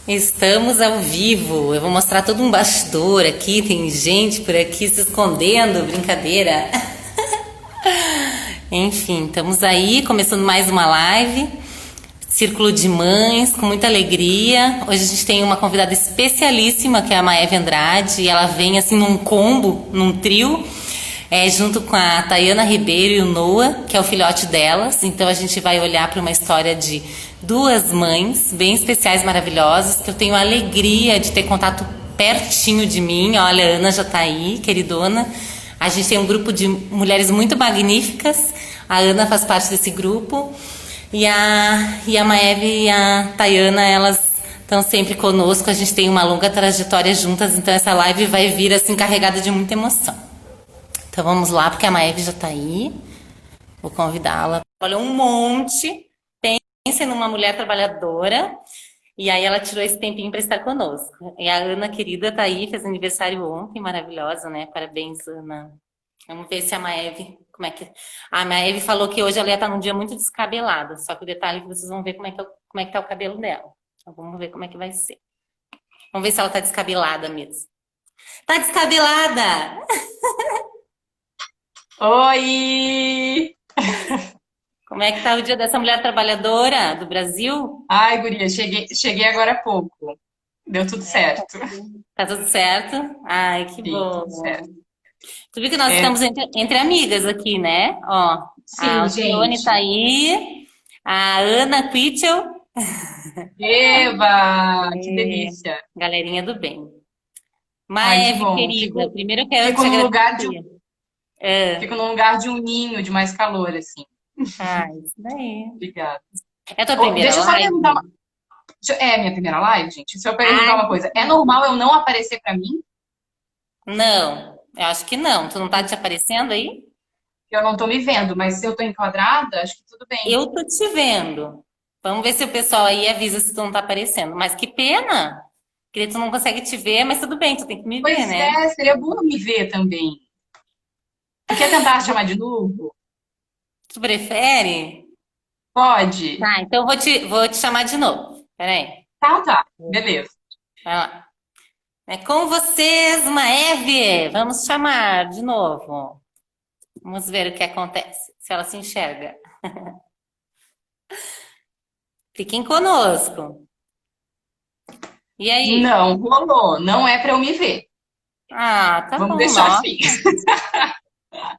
Estamos ao vivo. Eu vou mostrar todo um bastidor aqui. Tem gente por aqui se escondendo. Brincadeira. Enfim, estamos aí começando mais uma live. Círculo de Mães, com muita alegria. Hoje a gente tem uma convidada especialíssima, que é a Maeve Andrade. E ela vem assim num combo, num trio, junto com a Tayana Ribeiro e o Noah, que é o filhote delas. Então a gente vai olhar para uma história de duas mães bem especiais, maravilhosas, que eu tenho a alegria de ter contato pertinho de mim. Olha, a Ana já está aí, queridona. A gente tem um grupo de mulheres muito magníficas. A Ana faz parte desse grupo. E a Maeve e a Tayana, elas estão sempre conosco. A gente tem uma longa trajetória juntas, então essa live vai vir assim carregada de muita emoção. Então vamos lá, porque a Maeve já está aí. Vou convidá-la. Olha, um monte. Pensa numa mulher trabalhadora. E aí ela tirou esse tempinho para estar conosco. E a Ana, querida, tá aí, fez aniversário ontem, maravilhosa, né? Parabéns, Ana. Vamos ver se a Maeve, como é que... A Maeve falou que hoje ela ia estar num dia muito descabelada, só que o detalhe é que vocês vão ver como é que tá o cabelo dela. Então vamos ver como é que vai ser. Vamos ver se ela tá descabelada mesmo. Tá descabelada! Oi! Como é que tá o dia dessa mulher trabalhadora do Brasil? Ai, guria, cheguei agora há pouco. Deu tudo certo. Tá tudo certo? Ai, que Sim, tudo bom. certo. Tu viu que nós É, estamos entre amigas aqui, né? Ó, a sim, Alcione tá gente. aí, a Ana Quitchell, Eba, que delícia. galerinha do bem. Ai, que Maeve, bom. querida, primeiro eu quero Fico te num lugar de, agradecer. É, fico num lugar de um ninho, de mais calor, assim. isso daí. Obrigada. É a tua Oh, primeira deixa eu só perguntar live? É minha primeira live, gente? Se eu perguntar Ai, uma coisa, é normal eu não aparecer pra mim? não, eu acho que não. Tu não tá te aparecendo aí? Eu não tô me vendo, mas se eu tô enquadrada, acho que tudo bem. Eu tô te vendo. Vamos ver se o pessoal aí avisa se tu não tá aparecendo. Mas que pena! Que tu não consegue te ver, mas tudo bem, tu tem que me ver, Pois né? é, seria bom me ver também. Tu quer tentar chamar de novo? Tu prefere? Pode. Tá, então eu vou te chamar de novo. Peraí. Tá, tá. Beleza. Vai lá. É com vocês, Maeve. Vamos chamar de novo. Vamos ver o que acontece. Se ela se enxerga. Fiquem conosco. E aí? Não rolou. Não é pra eu me ver. Ah, tá Vamos bom, deixar nós assim.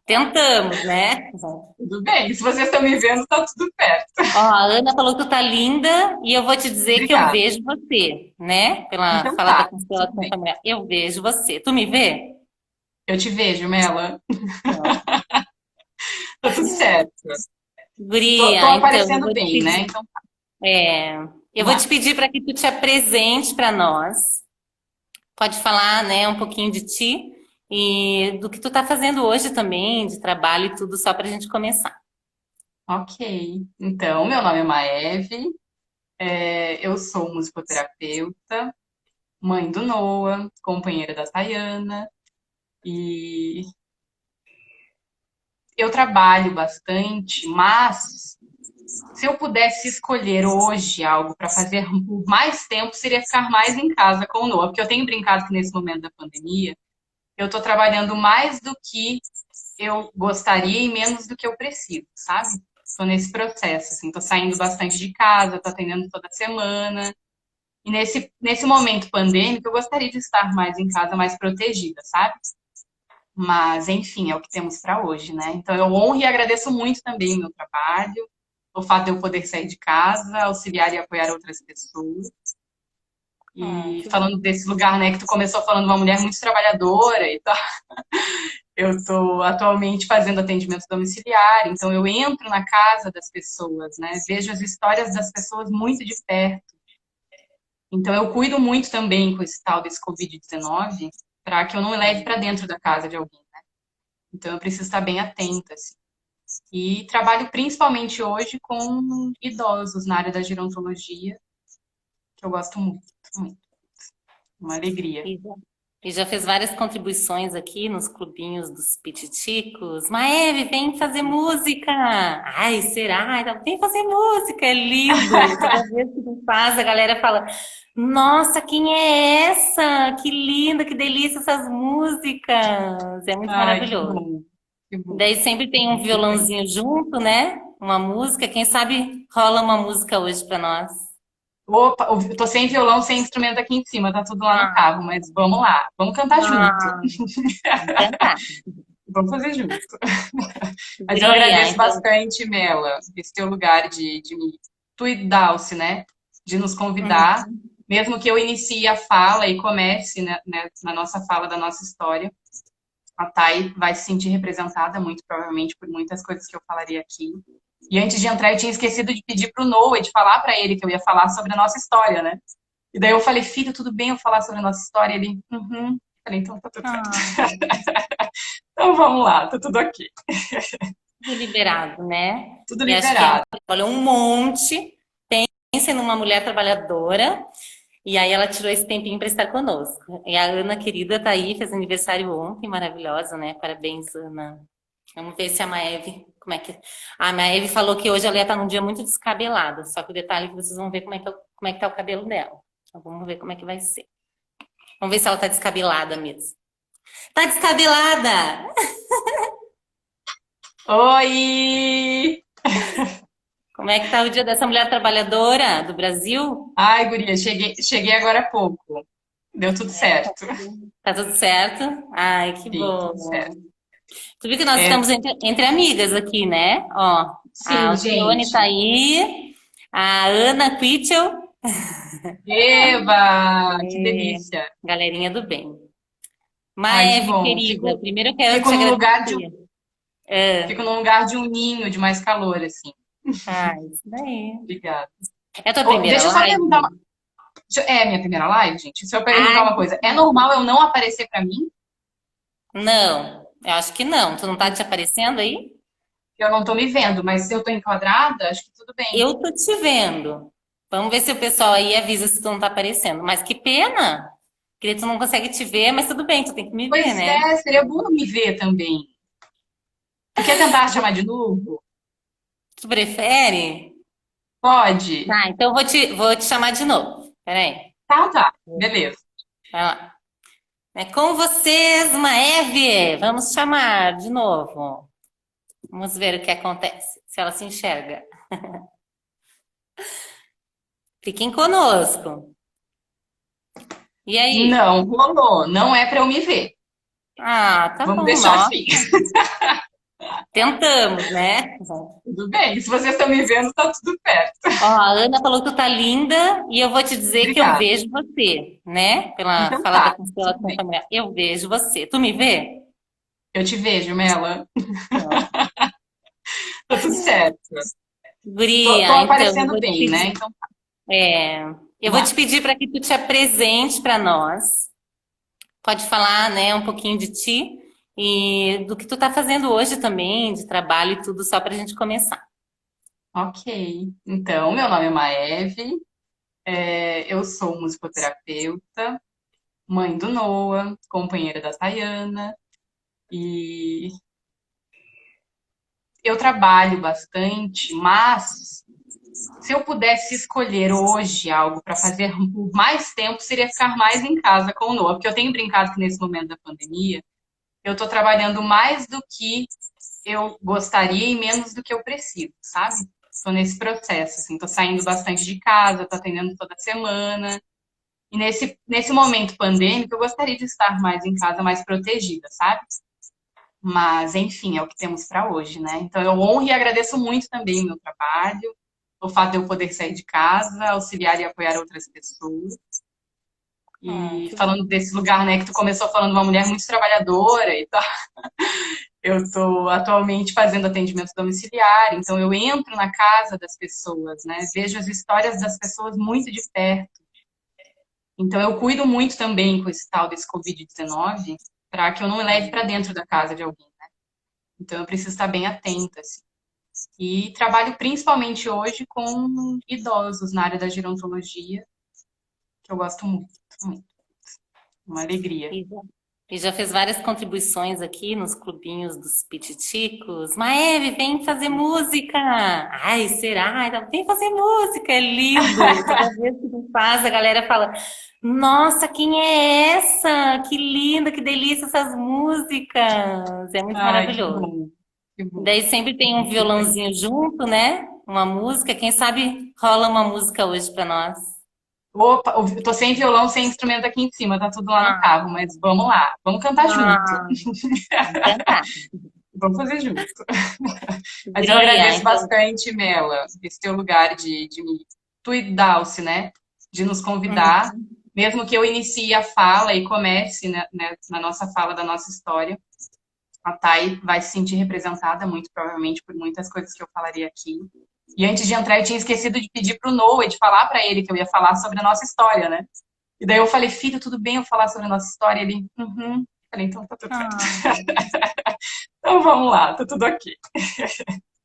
tentamos, né? Tudo bem. Se vocês estão me vendo, tá tudo perto. Ó, a Ana falou que tu tá linda e eu vou te dizer que eu Obrigada. vejo você, né? Pela Então fala da tá. Tudo constelação bem. familiar. Eu vejo você. Tu me vê? Eu te vejo, Mela. Não. Tá tudo certo. Tô Guria, então, eu aparecendo vou te bem, né? pedir. Então, É, eu vamos vou lá. te pedir para que tu te apresente para nós. Pode falar, né, um pouquinho de ti e do que tu tá fazendo hoje também, de trabalho e tudo, só para a gente começar. Ok. Então, meu nome é Maeve. Eu sou musicoterapeuta, mãe do Noah, companheira da Tayana. E eu trabalho bastante, mas se eu pudesse escolher hoje algo para fazer por mais tempo, seria ficar mais em casa com o Noah, porque eu tenho brincado que nesse momento da pandemia, eu estou trabalhando mais do que eu gostaria e menos do que eu preciso, sabe? Estou nesse processo, assim, estou saindo bastante de casa, estou atendendo toda semana. E nesse momento pandêmico, eu gostaria de estar mais em casa, mais protegida, sabe? Mas, enfim, é o que temos para hoje, né? Então, eu honro e agradeço muito também o meu trabalho, o fato de eu poder sair de casa, auxiliar e apoiar outras pessoas. E Que falando bom. desse lugar, né, que tu começou falando uma mulher muito trabalhadora e tal, eu estou atualmente fazendo atendimento domiciliar, então eu entro na casa das pessoas, né, vejo as histórias das pessoas muito de perto. Então eu cuido muito também com esse tal desse Covid-19, para que eu não leve para dentro da casa de alguém. Então eu preciso estar bem atenta, assim. E trabalho principalmente hoje com idosos na área da gerontologia, que eu gosto muito, muito. Uma alegria. Exato. E já fez várias contribuições aqui nos clubinhos dos pititicos. Maeve, vem fazer música! Ai, será? Então, vem fazer música, é lindo! Toda vez que tu faz, a galera fala: Nossa, quem é essa? Que linda, que delícia essas músicas! É muito Ai, que maravilhoso. bom, que bom. Daí sempre tem um Fico super feliz. violãozinho junto, né? Uma música. Quem sabe rola uma música hoje pra nós. Opa, eu tô sem violão, sem instrumento aqui em cima, tá tudo lá no Ah, carro, mas vamos lá, vamos cantar junto, ah, vamos cantar. vamos fazer junto. Mas eu Guria, agradeço então. bastante, Mela, esse teu lugar de tu e Dalce, né? De nos convidar, Uhum. mesmo que eu inicie a fala e comece, né, na nossa fala da nossa história. A Thay vai se sentir representada, muito provavelmente, por muitas coisas que eu falaria aqui. E antes de entrar, eu tinha esquecido de pedir pro Noah, de falar para ele que eu ia falar sobre a nossa história, né? E daí eu falei, filho, tudo bem eu falar sobre a nossa história? Ele, uhum. Falei, então tá tudo certo. Ah, Então vamos lá, tá tudo aqui. tudo liberado, né? Tudo E acho que ela liberado. trabalhou um monte, pensa numa mulher trabalhadora, e aí ela tirou esse tempinho para estar conosco. E a Ana querida tá aí, fez aniversário ontem, maravilhosa, né? Parabéns, Ana. Vamos ver se a Maeve, como é que. A Maeve falou que hoje ela ia estar num dia muito descabelada, só que o detalhe é que vocês vão ver como é que tá o cabelo dela. Então vamos ver como é que vai ser. Vamos ver se ela tá descabelada mesmo. Tá descabelada! Oi! Como é que tá o dia dessa mulher trabalhadora do Brasil? Ai, guria, cheguei agora há pouco. Deu tudo certo. Tá tudo certo? Ai, que Sim, bom. tudo certo. Tu viu que nós É, estamos entre amigas aqui, né? Ó, a sim, Alcione tá gente. aí, a Ana Quitchell, Eba, que delícia. galerinha do bem. Ai, que Maeve, bom. querida, primeiro eu quero Fico te num lugar de, agradecer. É, fico num lugar de um ninho, de mais calor, assim. isso daí. Obrigada. É a tua Ô, primeira deixa eu só perguntar live? uma... É minha primeira live, gente? Se eu perguntar Ai, uma coisa, é normal eu não aparecer pra mim? não, eu acho que não. Tu não tá te aparecendo aí? Eu não tô me vendo, mas se eu tô enquadrada, acho que tudo bem. Eu tô te vendo. Vamos ver se o pessoal aí avisa se tu não tá aparecendo. Mas que pena! Que tu não consegue te ver, mas tudo bem, tu tem que me ver, Pois né? é, seria bom me ver também. Tu quer tentar chamar de novo? Tu prefere? Pode. Tá, então eu vou te chamar de novo. Peraí. Tá, tá. Beleza. Vai lá. É com vocês, Maeve! Vamos chamar de novo. Vamos ver o que acontece, se ela se enxerga. Fiquem conosco. E aí? Não rolou. Não é pra eu me ver. Ah, tá Vamos bom, deixar nós assim. tentamos, né? Tudo bem. Se vocês estão me vendo, tá tudo certo. Ó, a Ana falou que tu tá linda e eu vou te dizer que eu Obrigada. vejo você, né? Pela Então fala da tá. Tudo constelação bem. familiar. Eu vejo você. Tu me vê? Eu te vejo, Mela. Não. Tá tudo certo. Tô Guria, então, eu aparecendo vou te bem, né? pedir, Então, é, eu vamos vou lá. te pedir para que tu te apresente para nós. Pode falar, né, um pouquinho de ti e do que tu tá fazendo hoje também, de trabalho e tudo, só pra gente começar. Ok. Então, meu nome é Maeve. Eu sou musicoterapeuta, mãe do Noah, companheira da Tayana. E eu trabalho bastante, mas se eu pudesse escolher hoje algo para fazer por mais tempo, seria ficar mais em casa com o Noah, porque eu tenho brincado que nesse momento da pandemia, eu estou trabalhando mais do que eu gostaria e menos do que eu preciso, sabe? Estou nesse processo, assim, estou saindo bastante de casa, estou atendendo toda semana. E nesse momento pandêmico, eu gostaria de estar mais em casa, mais protegida, sabe? Mas, enfim, é o que temos para hoje, né? Então, eu honro e agradeço muito também o meu trabalho, o fato de eu poder sair de casa, auxiliar e apoiar outras pessoas. Ah, E que falando bom. desse lugar, né, que tu começou falando uma mulher muito trabalhadora e tal, eu estou atualmente fazendo atendimento domiciliar, então eu entro na casa das pessoas, né, vejo as histórias das pessoas muito de perto. Então eu cuido muito também com esse tal desse Covid-19, para que eu não leve para dentro da casa de alguém. Então eu preciso estar bem atenta, assim. E trabalho principalmente hoje com idosos na área da gerontologia, que eu gosto muito, muito. Uma alegria. E já, e já fez várias contribuições aqui nos clubinhos dos pititicos. Maeve, vem fazer música! Ai, será? Vem fazer música, é lindo! Toda vez que tu faz, a galera fala: Nossa, quem é essa? Que linda, que delícia essas músicas! É muito Ai, que maravilhoso. bom. Que bom. Daí sempre tem um violãozinho junto, né? Uma música. Quem sabe rola uma música hoje pra nós. Opa, eu tô sem violão, sem instrumento aqui em cima, tá tudo lá no Ah, carro, mas vamos lá, vamos cantar junto, ah, vamos cantar. vamos fazer junto. Mas eu Guria, agradeço então. bastante, Mela, esse teu lugar de tu e Dalce, né? De nos convidar, Uhum. mesmo que eu inicie a fala e comece, né, na nossa fala da nossa história, a Thay vai se sentir representada, muito provavelmente, por muitas coisas que eu falaria aqui. E antes de entrar, eu tinha esquecido de pedir pro Noah, de falar para ele que eu ia falar sobre a nossa história, né? E daí eu falei, filho, tudo bem eu falar sobre a nossa história? Ele, uhum. Falei, então tá tudo certo. Ah, Então vamos lá, tá tudo aqui.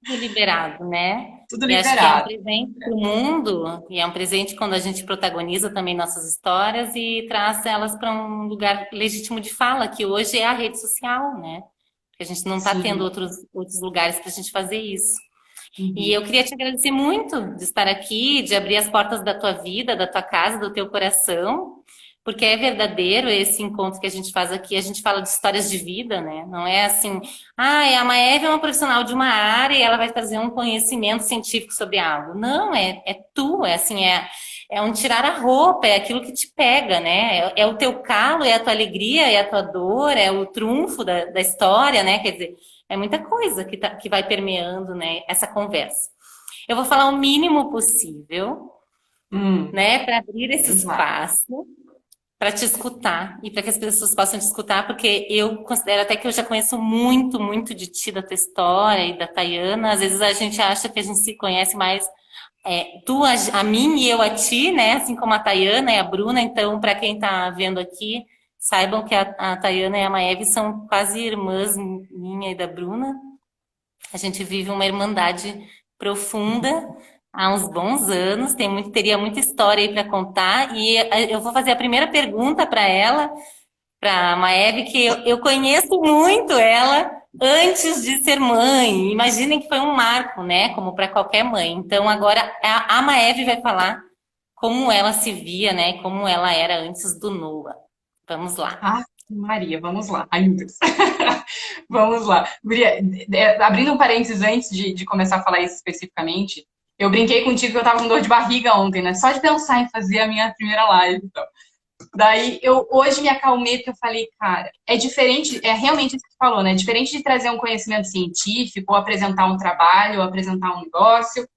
tudo liberado, né? Tudo E acho que é um liberado. presente para o mundo, e é um presente quando a gente protagoniza também nossas histórias e traz elas para um lugar legítimo de fala, que hoje é a rede social, né? Porque a gente não está tendo Sim. outros lugares para a gente fazer isso. E Uhum. eu queria te agradecer muito de estar aqui, de abrir as portas da tua vida, da tua casa, do teu coração, porque é verdadeiro esse encontro que a gente faz aqui. A gente fala de histórias de vida, né? Não é assim, a Maeve é uma profissional de uma área e ela vai trazer um conhecimento científico sobre algo. Não, é tu, é assim, é um tirar a roupa, é aquilo que te pega, né? É o teu calo, é a tua alegria, é a tua dor, é o trunfo da história, né? Quer dizer, é muita coisa que vai permeando, né, essa conversa. Eu vou falar o mínimo possível, Hum. né, para abrir esse Vamos lá. espaço, para te escutar e para que as pessoas possam te escutar, porque eu considero até que eu já conheço muito, muito de ti, da tua história e da Tayana. Às vezes a gente acha que a gente se conhece mais tu a mim e eu a ti, né? Assim como a Tayana e a Bruna. Então, para quem está vendo aqui, saibam que a Tayana e a Maeve são quase irmãs minha e da Bruna. A gente vive uma irmandade profunda há uns bons anos, teria muita história aí para contar. E eu vou fazer a primeira pergunta para ela, para a Maeve, que eu conheço muito ela antes de ser mãe. Imaginem que foi um marco, né? Como para qualquer mãe. Então agora a Maeve vai falar como ela se via, né? Como ela era antes do Noah. Vamos lá. Ah, Maria, vamos lá. Ai, meu Deus. Vamos lá. Guria, abrindo um parênteses antes de começar a falar isso especificamente, eu brinquei contigo que eu tava com dor de barriga ontem, né? Só de pensar em fazer a minha primeira live. Então. Daí eu hoje me acalmei porque eu falei, cara, é diferente, é realmente isso que tu falou, né? É diferente de trazer um conhecimento científico, ou apresentar um trabalho, ou apresentar um negócio,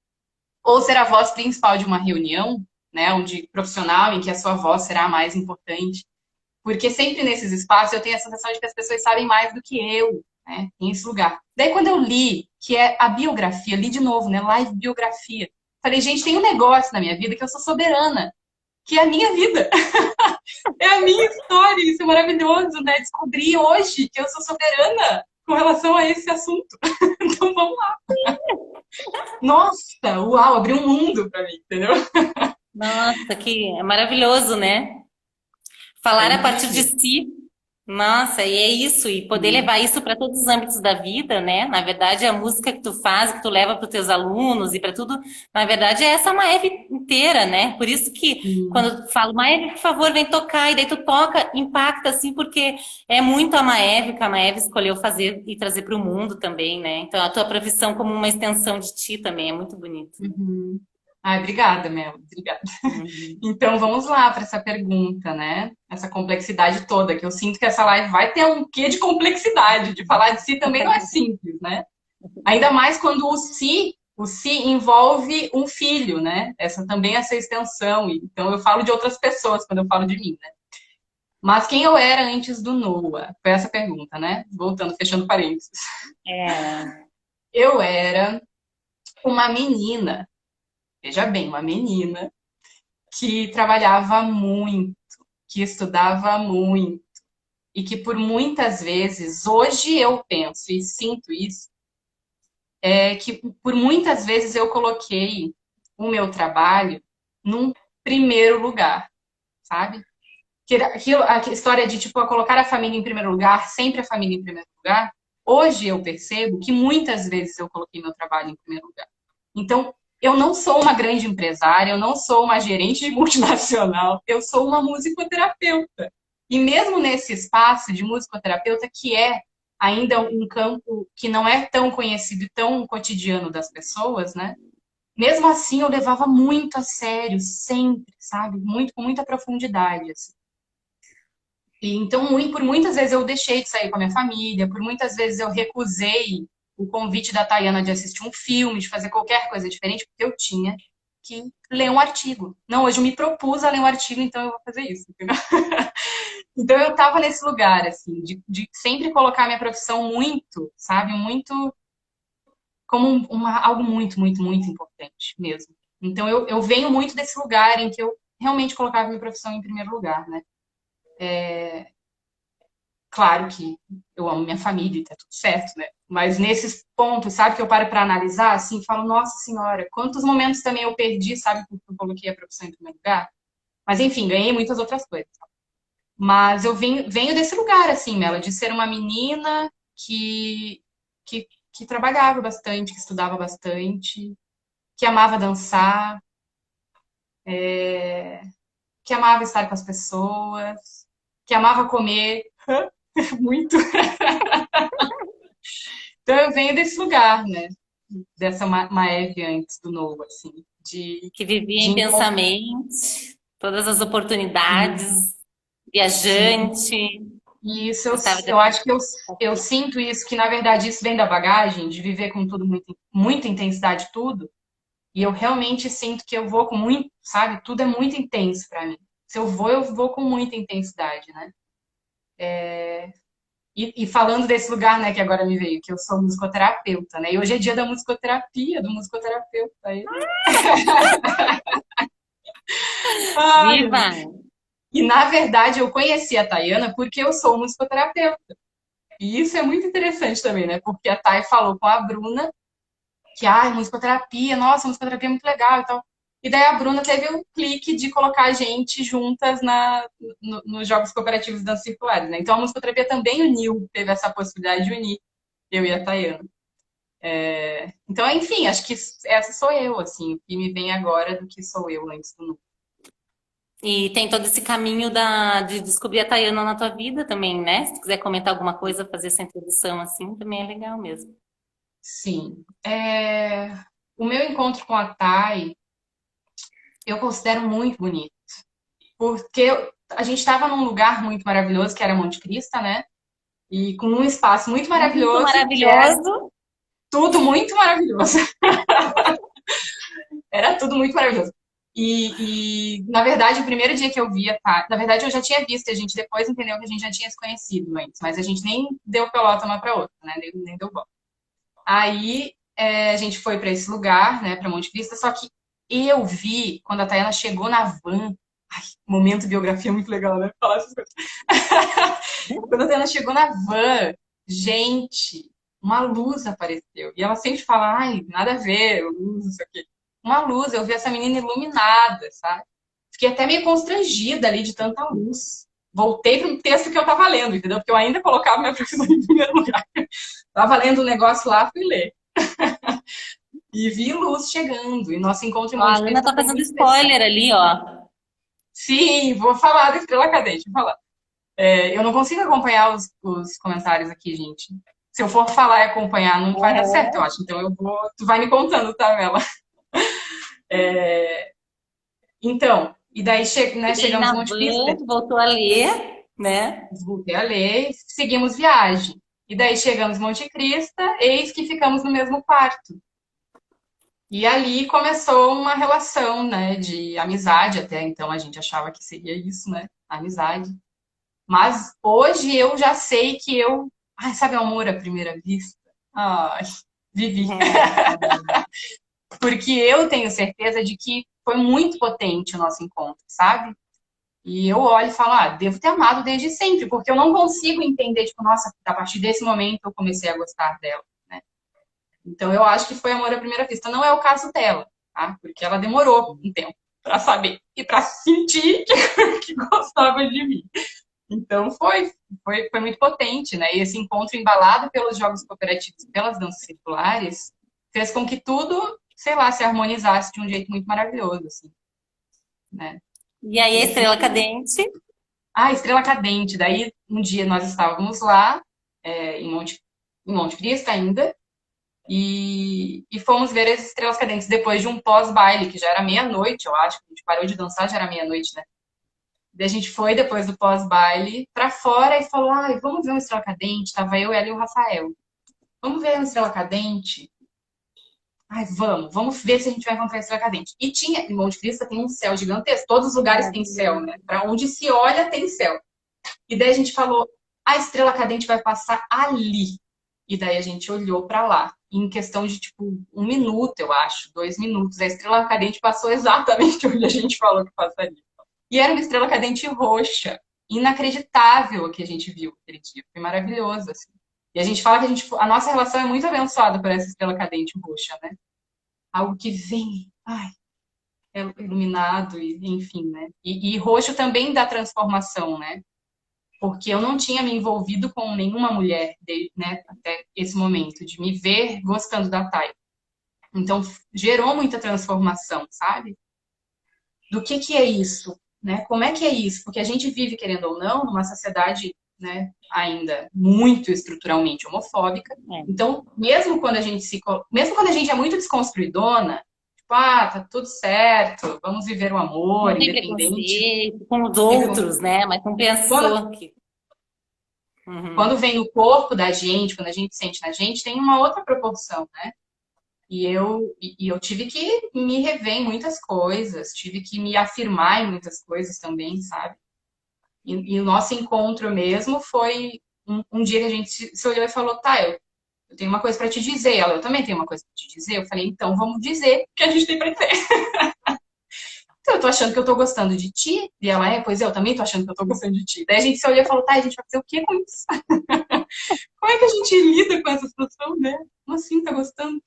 ou ser a voz principal de uma reunião, né? Onde profissional em que a sua voz será a mais importante. Porque sempre nesses espaços eu tenho a sensação de que as pessoas sabem mais do que eu, né? Em esse lugar. Daí quando eu li, que é a biografia, li de novo, né? Live biografia. Falei, gente, tem um negócio na minha vida que eu sou soberana, que é a minha vida. É a minha história, isso é maravilhoso, né? Descobri hoje que eu sou soberana com relação a esse assunto. Então vamos lá. Nossa, uau, abriu um mundo para mim, entendeu? Nossa, que é maravilhoso, né? É Falar a partir de incrível. si. Nossa, e é isso, e poder levar isso para todos os âmbitos da vida, né? Na verdade, a música que tu faz, que tu leva para os teus alunos e para tudo, na verdade, é essa Maeve inteira, né? Por isso que Sim. quando tu fala, Maeve, por favor, vem tocar, e daí tu toca, impacta, assim, porque é muito a Maeve que a Maeve escolheu fazer e trazer para o mundo também, né? Então, a tua profissão como uma extensão de ti também é muito bonito. Uhum. Ai, obrigada, Mel. Obrigada. Uhum. Então vamos lá para essa pergunta, né? Essa complexidade toda, que eu sinto que essa live vai ter um quê de complexidade, de falar de si também não é simples, né? Ainda mais quando o si envolve um filho, né? Essa também é essa extensão. Então eu falo de outras pessoas quando eu falo de mim, né? Mas quem eu era antes do Noah? Foi essa pergunta, né? Voltando, fechando parênteses. É. Eu era uma menina, veja bem, uma menina que trabalhava muito, que estudava muito e que por muitas vezes, hoje eu penso e sinto isso, é que por muitas vezes eu coloquei o meu trabalho num primeiro lugar, sabe? a história de, tipo, colocar a família em primeiro lugar, sempre a família em primeiro lugar, hoje eu percebo que muitas vezes eu coloquei meu trabalho em primeiro lugar. Então, eu não sou uma grande empresária, eu não sou uma gerente de multinacional, eu sou uma musicoterapeuta. E mesmo nesse espaço de musicoterapeuta, que é ainda um campo que não é tão conhecido e tão cotidiano das pessoas, né? Mesmo assim, eu levava muito a sério, sempre, sabe? Muito, com muita profundidade, assim. E então, por muitas vezes eu deixei de sair com a minha família, por muitas vezes eu recusei o convite da Tayana de assistir um filme, de fazer qualquer coisa diferente, porque eu tinha que ler um artigo. Não, hoje eu me propus a ler um artigo, então eu vou fazer isso. Entendeu? Então eu estava nesse lugar, assim, de sempre colocar a minha profissão muito, sabe, muito como algo muito, muito, muito importante mesmo. Então eu venho muito desse lugar em que eu realmente colocava a minha profissão em primeiro lugar, né? Claro que eu amo minha família e tá tudo certo, né? Mas nesses pontos, sabe, que eu paro para analisar, assim, falo, nossa senhora, quantos momentos também eu perdi, sabe, porque eu coloquei a profissão em primeiro lugar? Mas enfim, ganhei muitas outras coisas. Mas eu venho desse lugar, assim, Mela, de ser uma menina que trabalhava bastante, que estudava bastante, que amava dançar, que amava estar com as pessoas, que amava comer muito. Então eu venho desse lugar, né? Dessa Maeve antes do novo, assim, Que vivia de encontrar. intensamente, todas as Sim, oportunidades, sim. viajante, E isso gostava de eu acho que eu sinto isso, que na verdade isso vem da bagagem, de viver com tudo muito, muita intensidade, tudo. E eu realmente sinto que eu vou com muito, sabe? Tudo é muito intenso pra mim. Se eu vou com muita intensidade, né? E falando desse lugar, né, que agora me veio, que eu sou musicoterapeuta, né? E hoje é dia da musicoterapia, do musicoterapeuta. Aí. Ai, viva! e na verdade eu conheci a Tayana porque eu sou musicoterapeuta. E isso é muito interessante também, né? Porque a Thay falou com a Bruna que, ai, musicoterapia, nossa, musicoterapia é muito legal e tal. E daí a Bruna teve um clique de colocar a gente juntas nos Jogos Cooperativos Dança Circulares, né? Então a musicoterapia também uniu, teve essa possibilidade de unir eu e a Tayana. Então, enfim, acho que essa sou eu, assim, o que me vem agora do que sou eu antes do núcleo. E tem todo esse caminho de descobrir a Tayana na tua vida também, né? Se tu quiser comentar alguma coisa, fazer essa introdução assim, também é legal mesmo. Sim. O meu encontro com a Thay, eu considero muito bonito, porque a gente estava num lugar muito maravilhoso, que era Monte Crista, né? E com um espaço muito Muito maravilhoso, que era maravilhoso. tudo muito maravilhoso. Era tudo muito maravilhoso. Na verdade, o primeiro dia que eu via, tá? Na verdade, eu já tinha visto, a gente depois entendeu que a gente já tinha se conhecido antes, mas a gente nem deu pelota uma para outra, né? Nem deu bola. Aí a gente foi para esse lugar, né, para Monte Vista, só que eu vi quando a Tayana chegou na van. Ai, momento biografia muito legal, né? Falar essas coisas. Quando a Tayana chegou na van, gente, uma luz apareceu. E ela sempre fala, ai, nada a ver, luz, não sei o quê. Uma luz, eu vi essa menina iluminada, sabe? Fiquei até meio constrangida ali de tanta luz. Voltei para um texto que eu estava lendo, entendeu? Porque eu ainda colocava minha profissão em primeiro lugar. Tava lendo um negócio lá, fui ler. E vi luz chegando. E nosso encontro em Ó, a Monte Ana Cristo tá foi fazendo muito especial. spoiler ali, ó. Sim, vou falar da Estrela Cadente, vou falar. Eu não consigo acompanhar os comentários aqui, gente. Se eu for falar e acompanhar, não vai dar certo, eu Uhum. acho. Então eu vou. Tu vai me contando, tá, Mela? Então, e daí E né, daí chegamos na em Monte Cristo, van, voltou a ler, né? voltei a ler, seguimos viagem. E daí chegamos em Monte Cristo, eis que ficamos no mesmo quarto. E ali começou uma relação, né, de amizade, até então a gente achava que seria isso, né, amizade. Mas hoje eu já sei que ai, sabe amor à primeira vista? Ai, vivi. Porque eu tenho certeza de que foi muito potente o nosso encontro, sabe? E eu olho e falo, devo ter amado desde sempre, porque eu não consigo entender, tipo, nossa, a partir desse momento eu comecei a gostar dela, né? Então eu acho que foi amor à primeira vista. Não é o caso dela, tá? Porque ela demorou um tempo. para saber e para sentir que gostava de mim. Então foi muito potente, né? E esse encontro embalado pelos jogos cooperativos e pelas danças circulares fez com que tudo, sei lá, se harmonizasse de um jeito muito maravilhoso, assim, né? E aí a E assim, Estrela Cadente. Estrela Cadente. Daí um dia nós estávamos lá, em Monte Cristo ainda, e fomos ver as Estrelas Cadentes depois de um pós-baile, que já era meia-noite, eu acho, que a gente parou de dançar, já era meia-noite, né? Daí a gente foi, depois do pós-baile, pra fora e falou, ai, vamos ver uma Estrela Cadente. Tava eu, ela e o Rafael. Vamos ver uma Estrela Cadente? Ai, vamos ver se a gente vai encontrar a Estrela Cadente. E tinha, em Monte Cristo tem um céu gigantesco, todos os lugares têm céu, né? Pra onde se olha, tem céu. E daí a gente falou, a Estrela Cadente vai passar ali. E daí a gente olhou pra lá. Em questão de, tipo, 1 minuto, eu acho, 2 minutos. A Estrela Cadente passou exatamente onde a gente falou que passaria. E era uma Estrela Cadente roxa. Inacreditável o que a gente viu aquele dia. Foi maravilhoso, assim. E a gente fala que a nossa relação é muito abençoada por essa Estrela Cadente roxa, né? Algo que vem, ai, é iluminado, e, enfim, né? E roxo também dá transformação, né? Porque eu não tinha me envolvido com nenhuma mulher, né, até esse momento, de me ver gostando da Thay. Então, gerou muita transformação, sabe? Do que é isso, né? Como é que é isso? Porque a gente vive, querendo ou não, numa sociedade, né, ainda muito estruturalmente homofóbica. Então, mesmo quando a gente é muito desconstruidona, tipo, tá tudo certo, vamos viver o amor, Não tem independente. preconceito com os outros, né? Mas não pensou que. Quando vem no corpo da gente, quando a gente sente na gente, tem uma outra proporção, né? E eu tive que me rever em muitas coisas, tive que me afirmar em muitas coisas também, sabe? E o nosso encontro mesmo foi um dia que a gente se olhou e falou, tá, eu tenho uma coisa para te dizer. Ela, eu também tenho uma coisa para te dizer. Eu falei, então vamos dizer o que a gente tem para dizer. Então, eu tô achando que eu tô gostando de ti. E ela, pois é, eu também tô achando que eu tô gostando de ti. Daí a gente se olhou e falou, tá, a gente vai fazer o que com isso? Como é que a gente lida com essa situação, né? Como assim, tá gostando?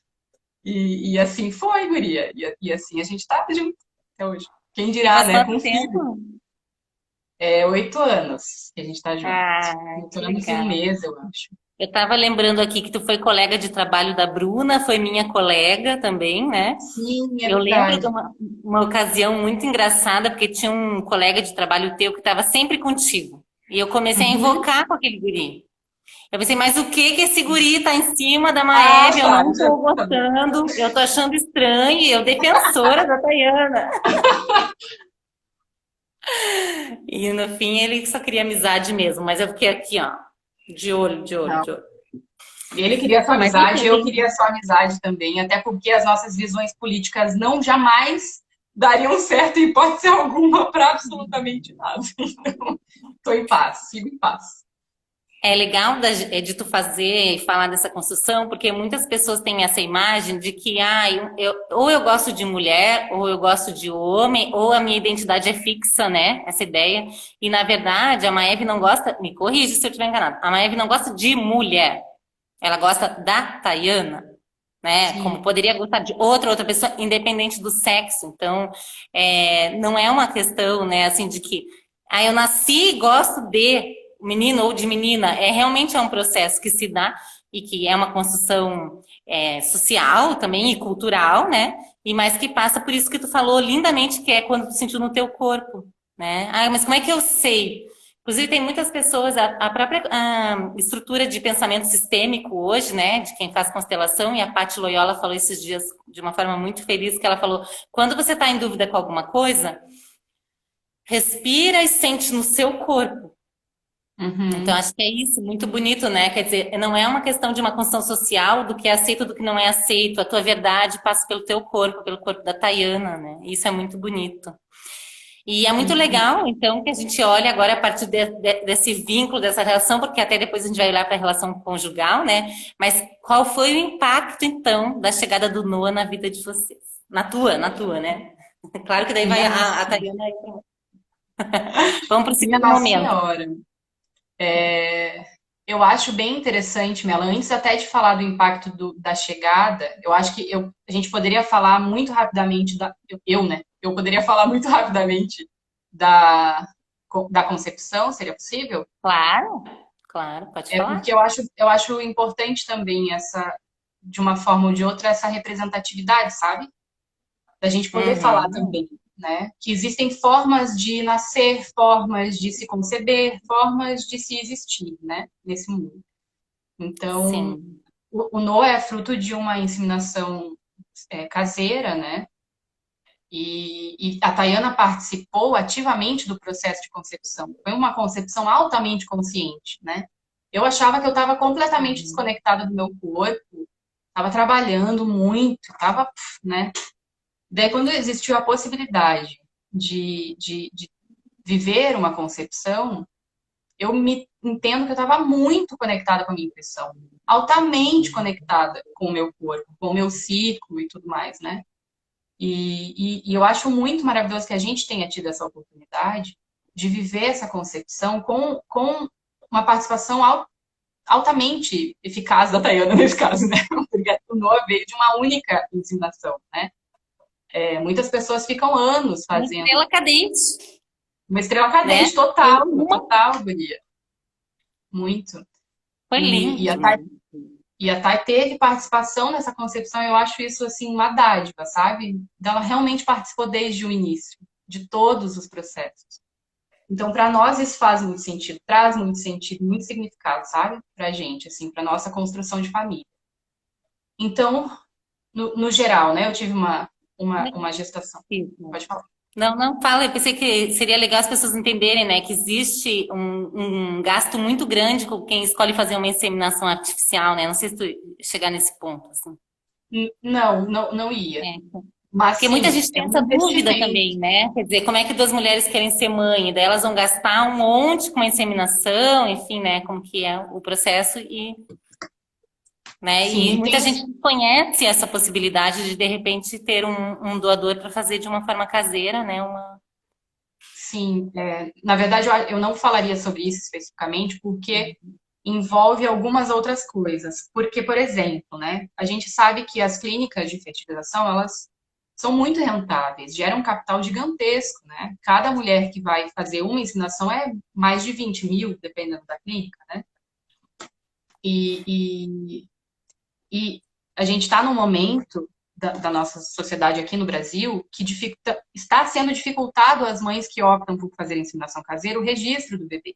E assim foi, guria. E assim a gente tá junto até hoje. Quem dirá, Faz né? Com quanto um filho. tempo? 8 anos que a gente tá junto. Ah, 8 que anos e um legal. mês, eu acho. Eu estava lembrando aqui que tu foi colega de trabalho da Bruna, foi minha colega também, né? Sim, é Eu lembro de verdade. uma ocasião muito engraçada, porque tinha um colega de trabalho teu que estava sempre contigo. E eu comecei a Uhum. invocar com aquele guri. Eu pensei, mas o que que esse guri tá em cima da Ah, Maeve? Eu tá. não tô gostando, eu tô achando estranho, e eu defensora da Tayana. E no fim ele só queria amizade mesmo, mas eu fiquei aqui, ó, de olho, de olho, Não. de olho. Ele queria sua Mas amizade, enfim, eu queria sua amizade também, até porque as nossas visões políticas não jamais dariam certo em hipótese alguma para absolutamente nada. Então, tô em paz, sigo em paz. é legal de tu fazer e falar dessa construção, porque muitas pessoas têm essa imagem de que ou eu gosto de mulher, ou eu gosto de homem, ou a minha identidade é fixa, né? Essa ideia. E na verdade, a Maeve não gosta, me corrige se eu estiver enganada, a Maeve não gosta de mulher, ela gosta da Tayana, né? Como Sim. poderia gostar de outra pessoa, independente do sexo. Então, não é uma questão, né, assim, de que eu nasci e gosto de menino ou de menina. Realmente é um processo que se dá e que é uma construção social também e cultural, né? E mais que passa por isso que tu falou lindamente, que é quando tu sentiu no teu corpo, né? Mas como é que eu sei? Inclusive, tem muitas pessoas, a própria estrutura de pensamento sistêmico hoje, né, de quem faz constelação, e a Paty Loyola falou esses dias de uma forma muito feliz, que ela falou, quando você está em dúvida com alguma coisa, respira e sente no seu corpo. Então, Uhum. acho que é isso, muito bonito, né? Quer dizer, não é uma questão de uma construção social do que é aceito, do que não é aceito. A tua verdade passa pelo teu corpo, pelo corpo da Tayana, né? Isso é muito bonito. E é muito Sim. legal, então, que a gente olhe agora a partir desse vínculo, dessa relação, porque até depois a gente vai olhar para a relação conjugal, né? Mas qual foi o impacto, então, da chegada do Noah na vida de vocês? Na tua, né? Claro que daí vai Minha a nossa, Tayana. Vamos para o minha segundo Nossa momento. Senhora. Eu acho bem interessante, Mela, antes até de falar do impacto da chegada, eu acho que a gente poderia falar muito rapidamente, né? eu poderia falar muito rapidamente da, da concepção, seria possível? Claro, claro, pode É falar. porque eu acho importante também essa, de uma forma ou de outra, essa representatividade, sabe? Da gente poder falar Uhum, também, né? Que existem formas de nascer, formas de se conceber, formas de se existir, né? Nesse mundo. Então, sim. o Noah é fruto de uma inseminação caseira, né? E a Tayana participou ativamente do processo de concepção. Foi uma concepção altamente consciente, né? Eu achava que eu estava completamente Uhum. desconectada do meu corpo, estava trabalhando muito, estava, né? Daí, quando existiu a possibilidade de viver uma concepção, eu me entendo que eu estava muito conectada com a minha intuição, altamente conectada com o meu corpo, com o meu ciclo e tudo mais, né? E eu acho muito maravilhoso que a gente tenha tido essa oportunidade de viver essa concepção com uma participação altamente eficaz da Tayana nesse caso, né? Porque o Noah veio de uma única ensinação, né? Muitas pessoas ficam anos Uma fazendo estrela cadente, uma estrela né? cadente Foi total, uma, total, guria. Muito. foi E a lindo. Thay, e a Thay teve participação nessa concepção, eu acho isso assim uma dádiva, sabe? Ela realmente participou desde o início de todos os processos. Então, para nós isso faz muito sentido, traz muito sentido, muito significado, sabe? Pra gente, assim, para nossa construção de família. Então, no geral, né, eu tive uma gestação. Pode falar. Não, não fala. Eu pensei que seria legal as pessoas entenderem, né, que existe um gasto muito grande com quem escolhe fazer uma inseminação artificial, né? Não sei se tu chegar nesse ponto, assim. Não, não, não ia. É. Mas Porque muita sim, gente é tem um essa dúvida investimento. também, né? Quer dizer, como é que duas mulheres querem ser mãe? E daí elas vão gastar um monte com uma inseminação, enfim, né? Como que é o processo e, né? Sim, E e tem muita os. gente conhece essa possibilidade de repente ter um doador para fazer de uma forma caseira, né? Uma... Sim, na verdade eu não falaria sobre isso especificamente porque envolve algumas outras coisas. Porque, por exemplo, né, a gente sabe que as clínicas de fertilização, elas são muito rentáveis, geram um capital gigantesco, né? Cada mulher que vai fazer uma inseminação é mais de 20 mil, dependendo da clínica, né? E, e, e a gente está num momento da nossa sociedade aqui no Brasil que está sendo dificultado às mães que optam por fazer inseminação caseira o registro do bebê.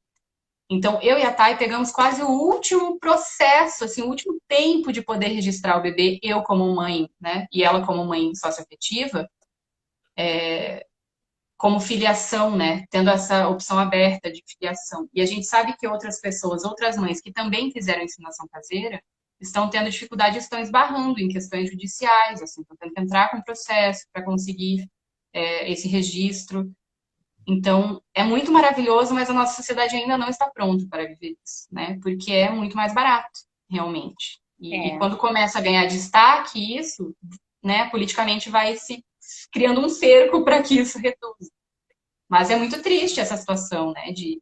Então, eu e a Thay pegamos quase o último processo, assim, o último tempo de poder registrar o bebê, eu como mãe, né, e ela como mãe socioafetiva, como filiação, né, tendo essa opção aberta de filiação. E a gente sabe que outras pessoas, outras mães que também fizeram ensinação caseira, estão tendo dificuldade, estão esbarrando em questões judiciais, assim, estão tendo que entrar com processo para conseguir esse registro. Então, é muito maravilhoso, mas a nossa sociedade ainda não está pronta para viver isso, né? Porque é muito mais barato, realmente. E É. quando começa a ganhar destaque isso, né, politicamente vai se criando um cerco para que isso reduza. Mas é muito triste essa situação, né, de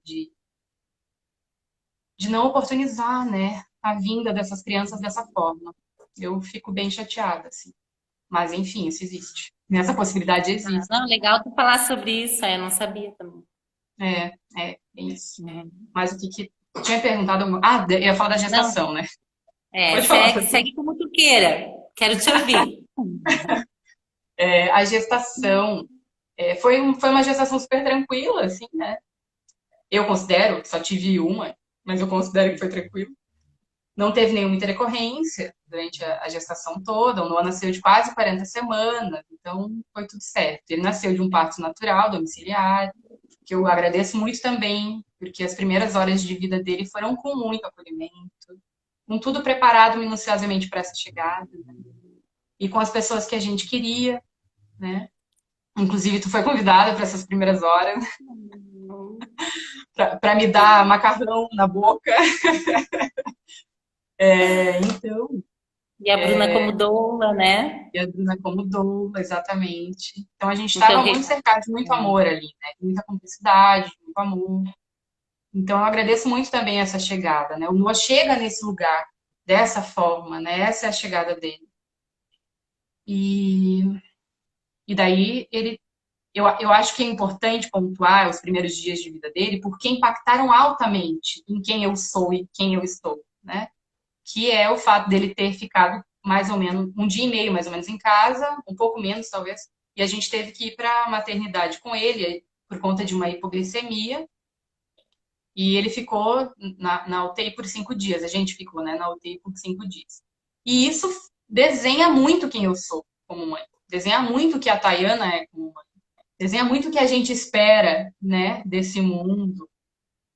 não oportunizar, né, a vinda dessas crianças dessa forma. Eu fico bem chateada, assim. Mas, enfim, isso existe. Essa possibilidade Ah, existe. não, legal tu falar sobre isso, eu não sabia também. É, é isso. Uhum. Mas o que que... Tinha perguntado... Ah, eu ia falar da Não, gestação, né? é, Pode falar, segue, pode falar. segue como tu queira. Quero te ouvir. A gestação foi uma gestação super tranquila, assim, né? Eu considero, só tive uma, mas eu considero que foi tranquilo. Não teve nenhuma intercorrência durante a gestação toda. O Noah nasceu de quase 40 semanas, então foi tudo certo. Ele nasceu de um parto natural, domiciliar, que eu agradeço muito também, porque as primeiras horas de vida dele foram com muito acolhimento, com tudo preparado minuciosamente para essa chegada, né? E com as pessoas que a gente queria, né? Inclusive, tu foi convidada para essas primeiras horas, para me dar macarrão na boca. Então, E a Bruna como doula, né? e a Bruna como doula, exatamente. Então, a gente Então, estava muito cercado de muito amor ali, né? De muita cumplicidade, de muito amor. Então, eu agradeço muito também essa chegada, né? O Noah chega nesse lugar dessa forma, né? Essa é a chegada dele. E daí ele eu acho que é importante pontuar os primeiros dias de vida dele, porque impactaram altamente em quem eu sou e quem eu estou, né? Que é o fato dele ter ficado mais ou menos um dia e meio, mais ou menos, em casa, um pouco menos, talvez, e a gente teve que ir para a maternidade com ele por conta de uma hipoglicemia, e ele ficou na UTI por 5 dias. A gente ficou, né, na UTI por 5 dias. E isso desenha muito quem eu sou como mãe. Desenha muito o que a Tayana é como mãe. Desenha muito o que a gente espera, né, desse mundo.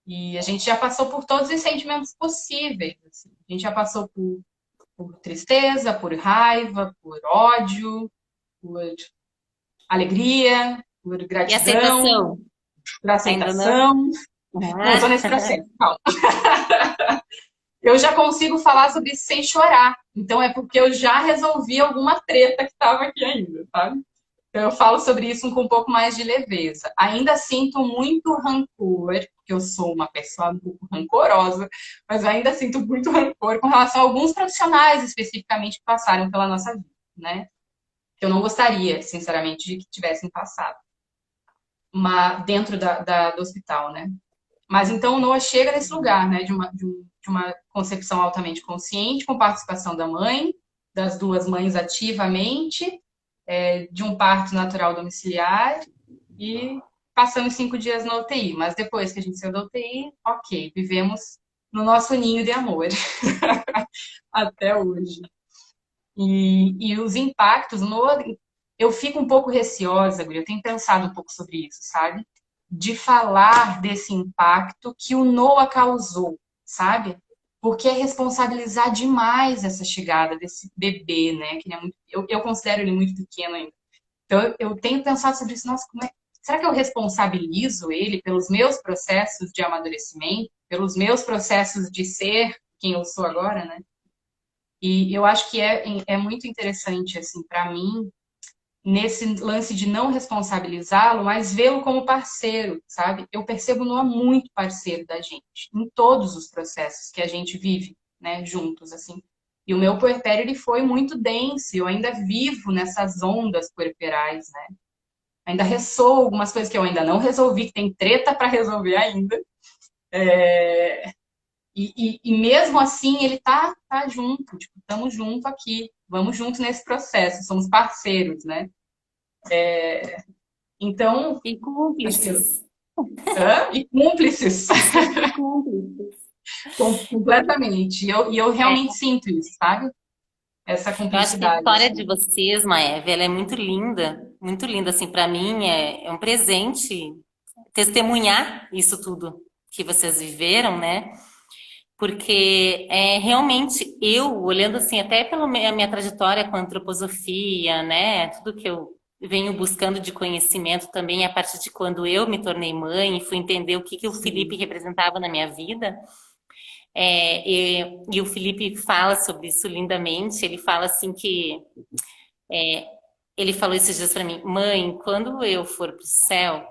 E a gente já passou por todos os sentimentos possíveis. Assim. A gente já passou por tristeza, por raiva, por ódio, por alegria, por E gratidão, aceitação? por Ainda não? aceitação. Não, estou nesse Ah, processo, calma. Eu já consigo falar sobre isso sem chorar. Então é porque eu já resolvi alguma treta que estava aqui ainda, sabe? Então eu falo sobre isso com um pouco mais de leveza. Ainda sinto muito rancor, porque eu sou uma pessoa um pouco rancorosa, mas eu ainda sinto muito rancor com relação a alguns profissionais especificamente que passaram pela nossa vida, né? Que eu não gostaria, sinceramente, de que tivessem passado. Mas dentro do hospital, né? Mas então o Noah chega nesse lugar, né, de uma concepção altamente consciente, com participação da mãe, das duas mães ativamente, de um parto natural domiciliar e passamos 5 dias na UTI. Mas depois que a gente saiu da UTI, ok, vivemos no nosso ninho de amor até hoje. E os impactos, eu fico um pouco receosa, eu tenho pensado um pouco sobre isso, sabe? De falar desse impacto que o Noah causou, sabe? Porque é responsabilizar demais essa chegada desse bebê, né? Que ele é muito, eu considero ele muito pequeno ainda. Então, eu tenho pensado sobre isso. Nossa, será que eu responsabilizo ele pelos meus processos de amadurecimento, pelos meus processos de ser quem eu sou agora, né? E eu acho que é muito interessante, assim, para mim, nesse lance de não responsabilizá-lo, mas vê-lo como parceiro, sabe? Eu percebo o Noah muito parceiro da gente, em todos os processos que a gente vive, né, juntos, assim. E o meu puerpério, ele foi muito denso, eu ainda vivo nessas ondas puerperais, né? Ainda ressoo algumas coisas que eu ainda não resolvi, que tem treta para resolver ainda. E mesmo assim, ele tá junto, tipo, estamos junto aqui, vamos junto nesse processo, somos parceiros, né? Então, e acho que cúmplices. e cúmplices, E cúmplices. completamente. E eu realmente sinto isso, sabe? Essa Eu acho que a cumplicidade, história de assim. vocês, Maeve, ela é muito linda, assim, para mim é um presente testemunhar isso tudo que vocês viveram, né? Porque realmente eu, olhando assim, até pela minha trajetória com a antroposofia, né? Tudo que eu venho buscando de conhecimento também a partir de quando eu me tornei mãe e fui entender o que que o Felipe Sim. representava na minha vida. E o Felipe fala sobre isso lindamente. Ele fala assim que ele falou esses dias para mim, mãe, quando eu for pro céu,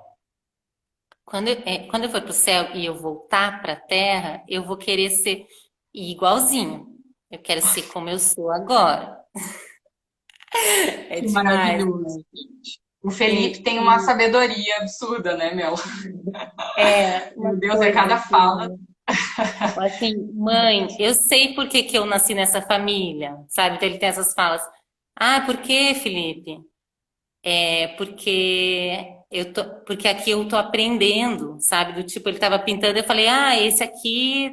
quando eu for pro céu e eu voltar pra terra, eu vou querer ser igualzinho. Eu quero ser como eu sou agora. É Que demais, maravilhoso, né? gente. O Felipe E, tem uma sabedoria absurda, né, Mel? uma Meu Deus, é coisa cada fala. assim, assim, mãe, eu sei por que que eu nasci nessa família, sabe? Então ele tem essas falas. Ah, por que, Felipe? Porque aqui eu tô aprendendo, sabe? Do tipo, ele tava pintando, eu falei, esse aqui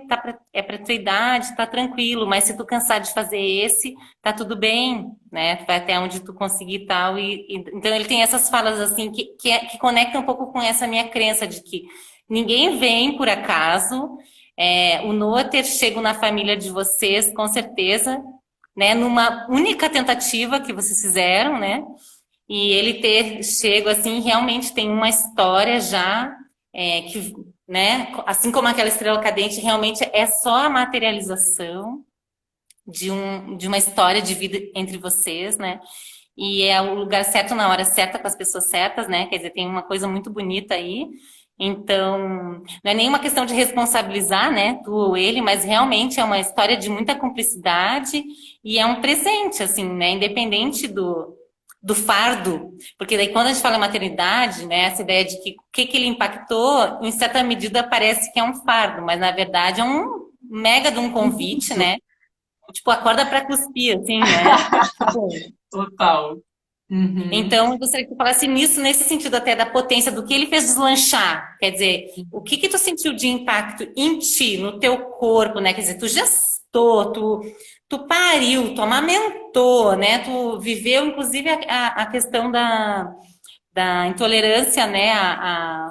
é pra tua idade, tá tranquilo, mas se tu cansar de fazer esse, tá tudo bem, né? Tu vai até onde tu conseguir e tal. Então ele tem essas falas assim que conectam um pouco com essa minha crença de que ninguém vem por acaso. O Noah ter chego na família de vocês, com certeza, né? Numa única tentativa que vocês fizeram, né? E ele ter chego assim, realmente tem uma história já que, né, assim como aquela estrela cadente, realmente é só a materialização de uma história de vida entre vocês, né? E é o lugar certo na hora certa com as pessoas certas, né? Quer dizer, tem uma coisa muito bonita aí. Então, não é nenhuma questão de responsabilizar, né, tu ou ele, mas realmente é uma história de muita cumplicidade e é um presente, assim, né? Independente do fardo, porque daí quando a gente fala em maternidade, né, essa ideia de que o que que ele impactou, em certa medida parece que é um fardo, mas na verdade é um mega de um convite, Isso. né? Tipo, acorda pra cuspir, assim, né? Tipo, Total. Uhum. então, eu gostaria que tu falasse nisso, nesse sentido até da potência do que ele fez deslanchar. Quer dizer, o que que tu sentiu de impacto em ti, no teu corpo, né? Quer dizer, tu gestou, tu pariu, tu amamentou, né? Tu viveu, inclusive, a questão da intolerância, né?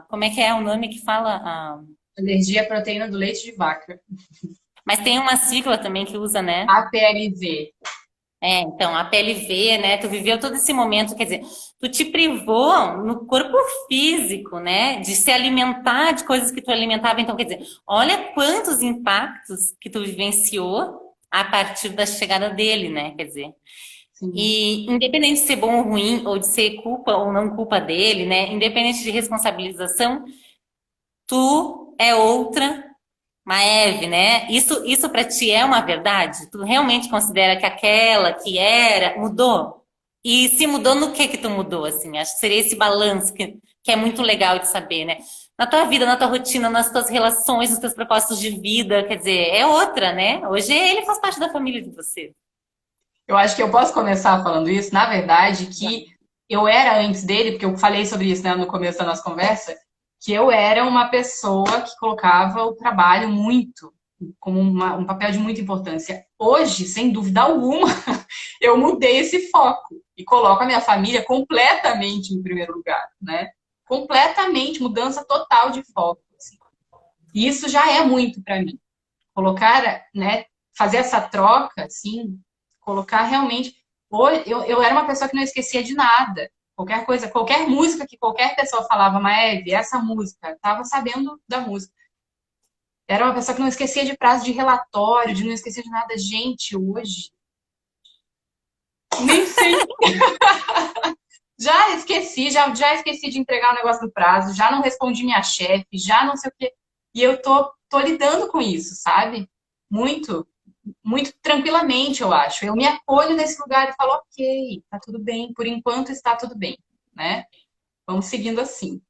Como é que é o nome que fala? Alergia à proteína do leite de vaca. Mas tem uma sigla também que usa, né? APLV. Então, a PLV, né? Tu viveu todo esse momento, quer dizer, tu te privou no corpo físico, né? De se alimentar de coisas que tu alimentava. Então, quer dizer, olha quantos impactos que tu vivenciou a partir da chegada dele, né? Quer dizer, Sim. e independente de ser bom ou ruim, ou de ser culpa ou não culpa dele, né? Independente de responsabilização, tu é outra Maeve, né? Isso para ti é uma verdade? Tu realmente considera que aquela que era mudou? E se mudou, no que tu mudou, assim? Acho que seria esse balanço que é muito legal de saber, né? Na tua vida, na tua rotina, nas tuas relações, nos teus propósitos de vida, quer dizer, é outra, né? Hoje ele faz parte da família de você. Eu acho que eu posso começar falando isso, na verdade, que eu era antes dele, porque eu falei sobre isso, né, no começo da nossa conversa, que eu era uma pessoa que colocava o trabalho muito, como um papel de muita importância. Hoje, sem dúvida alguma, eu mudei esse foco e coloco a minha família completamente em primeiro lugar, né? Completamente, mudança total de foco, assim. E isso já é muito para mim. Colocar, né, fazer essa troca, assim, colocar realmente. Eu era uma pessoa que não esquecia de nada. Qualquer coisa, qualquer música que qualquer pessoa falava, Maeve, essa música, tava sabendo da música. Era uma pessoa que não esquecia de prazo de relatório, de não esquecer de nada. Gente, hoje, nem sei. Já esqueci de entregar o negócio do prazo, já não respondi minha chefe, já não sei o quê. E eu tô lidando com isso, sabe? Muito. Muito tranquilamente, eu acho. Eu me acolho nesse lugar e falo, ok, tá tudo bem, por enquanto está tudo bem, né? Vamos seguindo assim.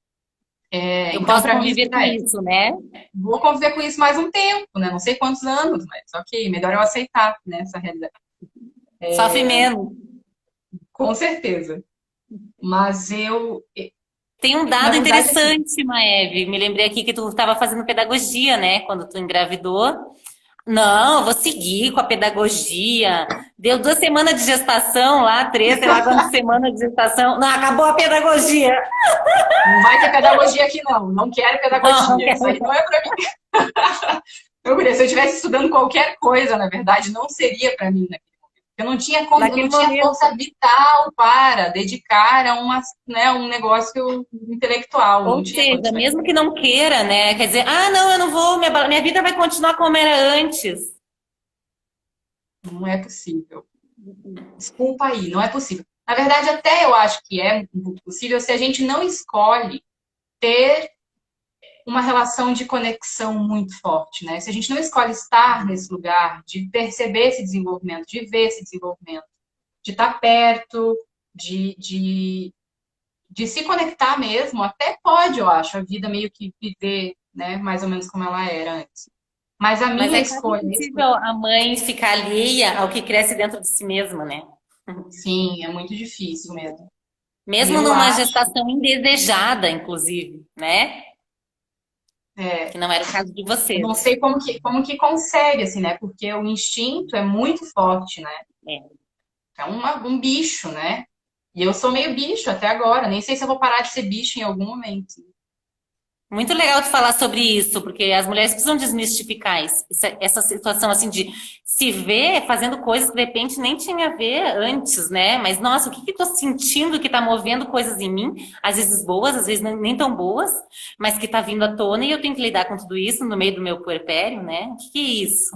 Eu Então, posso para mim, conviver isso com já é. isso, né? Vou conviver com isso mais um tempo, né? Não sei quantos anos, mas ok, melhor eu aceitar, né, essa realidade. Sofre menos. Com certeza. Mas eu, Tem um na dado verdade, assim, interessante, Maeve. Me lembrei aqui que tu estava fazendo pedagogia, né? Quando tu engravidou. Não, eu vou seguir com a pedagogia. Deu 2 semanas de gestação lá, 3, sei lá quantas semanas de gestação. Não, acabou a pedagogia. não vai ter pedagogia aqui, não. Não quero Não, não pedagogia. Isso aí quero. não é para mim. Eu, se eu estivesse estudando qualquer coisa, na verdade, não seria para mim, né? Eu Naquele não tinha momento. força vital para dedicar a um negócio intelectual, não Ou tinha seja, condições. mesmo que não queira, né? Quer dizer, ah, não, eu não vou, minha vida vai continuar como era antes. Não é possível. Desculpa aí, não é possível. Na verdade, até eu acho que é possível se a gente não escolhe ter uma relação de conexão muito forte, né? Se a gente não escolhe estar nesse lugar, de perceber esse desenvolvimento, de ver esse desenvolvimento, de estar perto, de se conectar mesmo, até pode, eu acho, a vida meio que viver, né, mais ou menos como ela era antes. Mas a Mas minha é quase escolha, impossível a mãe ficar alheia ao que cresce dentro de si mesma, né? sim, é muito difícil mesmo. E Mesmo eu numa acho, gestação indesejada, inclusive, né? é, Que não era o caso de eu não vocês. sei como que consegue, assim, né? Porque o instinto é muito forte, né? É. É um bicho, né? E eu sou meio bicho até agora. Nem sei se eu vou parar de ser bicho em algum momento. Muito legal tu falar sobre isso, porque as mulheres precisam desmistificar essa situação assim de se ver fazendo coisas que de repente nem tinha a ver antes, né? Mas nossa, o que que tô sentindo que tá movendo coisas em mim, às vezes boas, às vezes nem tão boas, mas que tá vindo à tona e eu tenho que lidar com tudo isso no meio do meu puerpério, né? O que que é isso?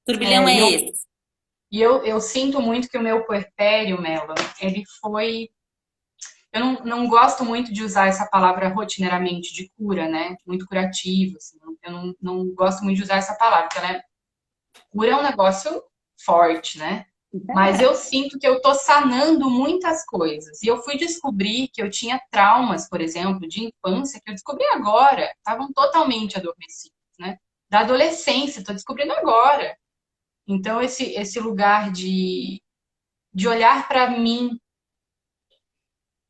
Turbilhão É, é esse? eu sinto muito que o meu puerpério, Mela, ele foi. Eu não gosto muito de usar essa palavra rotineiramente de cura, né? Muito curativo, assim. Eu não gosto muito de usar essa palavra, porque cura é um negócio forte, né? Mas eu sinto que eu tô sanando muitas coisas. E eu fui descobrir que eu tinha traumas, por exemplo, de infância, que eu descobri agora, estavam totalmente adormecidos, né? Da adolescência, tô descobrindo agora. Então, esse lugar de olhar para mim,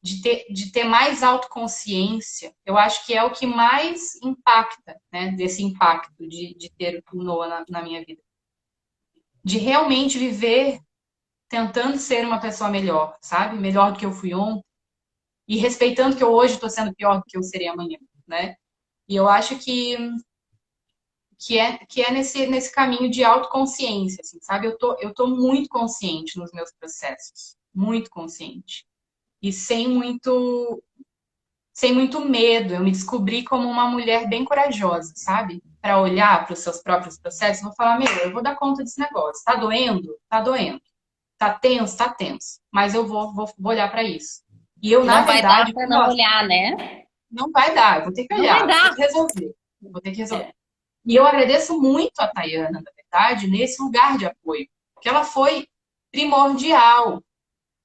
de ter mais autoconsciência, eu acho que é o que mais impacta, né? Desse impacto de ter o Noah na minha vida. De realmente viver tentando ser uma pessoa melhor, sabe? Melhor do que eu fui ontem. E respeitando que eu hoje estou sendo pior do que eu serei amanhã, né? E eu acho que é nesse caminho de autoconsciência, assim, sabe? Eu tô muito consciente nos meus processos, muito consciente. E sem muito medo. Eu me descobri como uma mulher bem corajosa, sabe? Para olhar para os seus próprios processos, eu vou falar, meu, eu vou dar conta desse negócio. Tá doendo? Tá doendo. Tá tenso? Tá tenso. Mas eu vou olhar para isso. E eu, E na não vai dar verdade, para não olhar, né? não vai dar, eu vou ter que Não vai olhar, vou ter dar. que resolver. Vou ter que resolver. É. E eu agradeço muito a Tayana, na verdade, nesse lugar de apoio. Porque ela foi primordial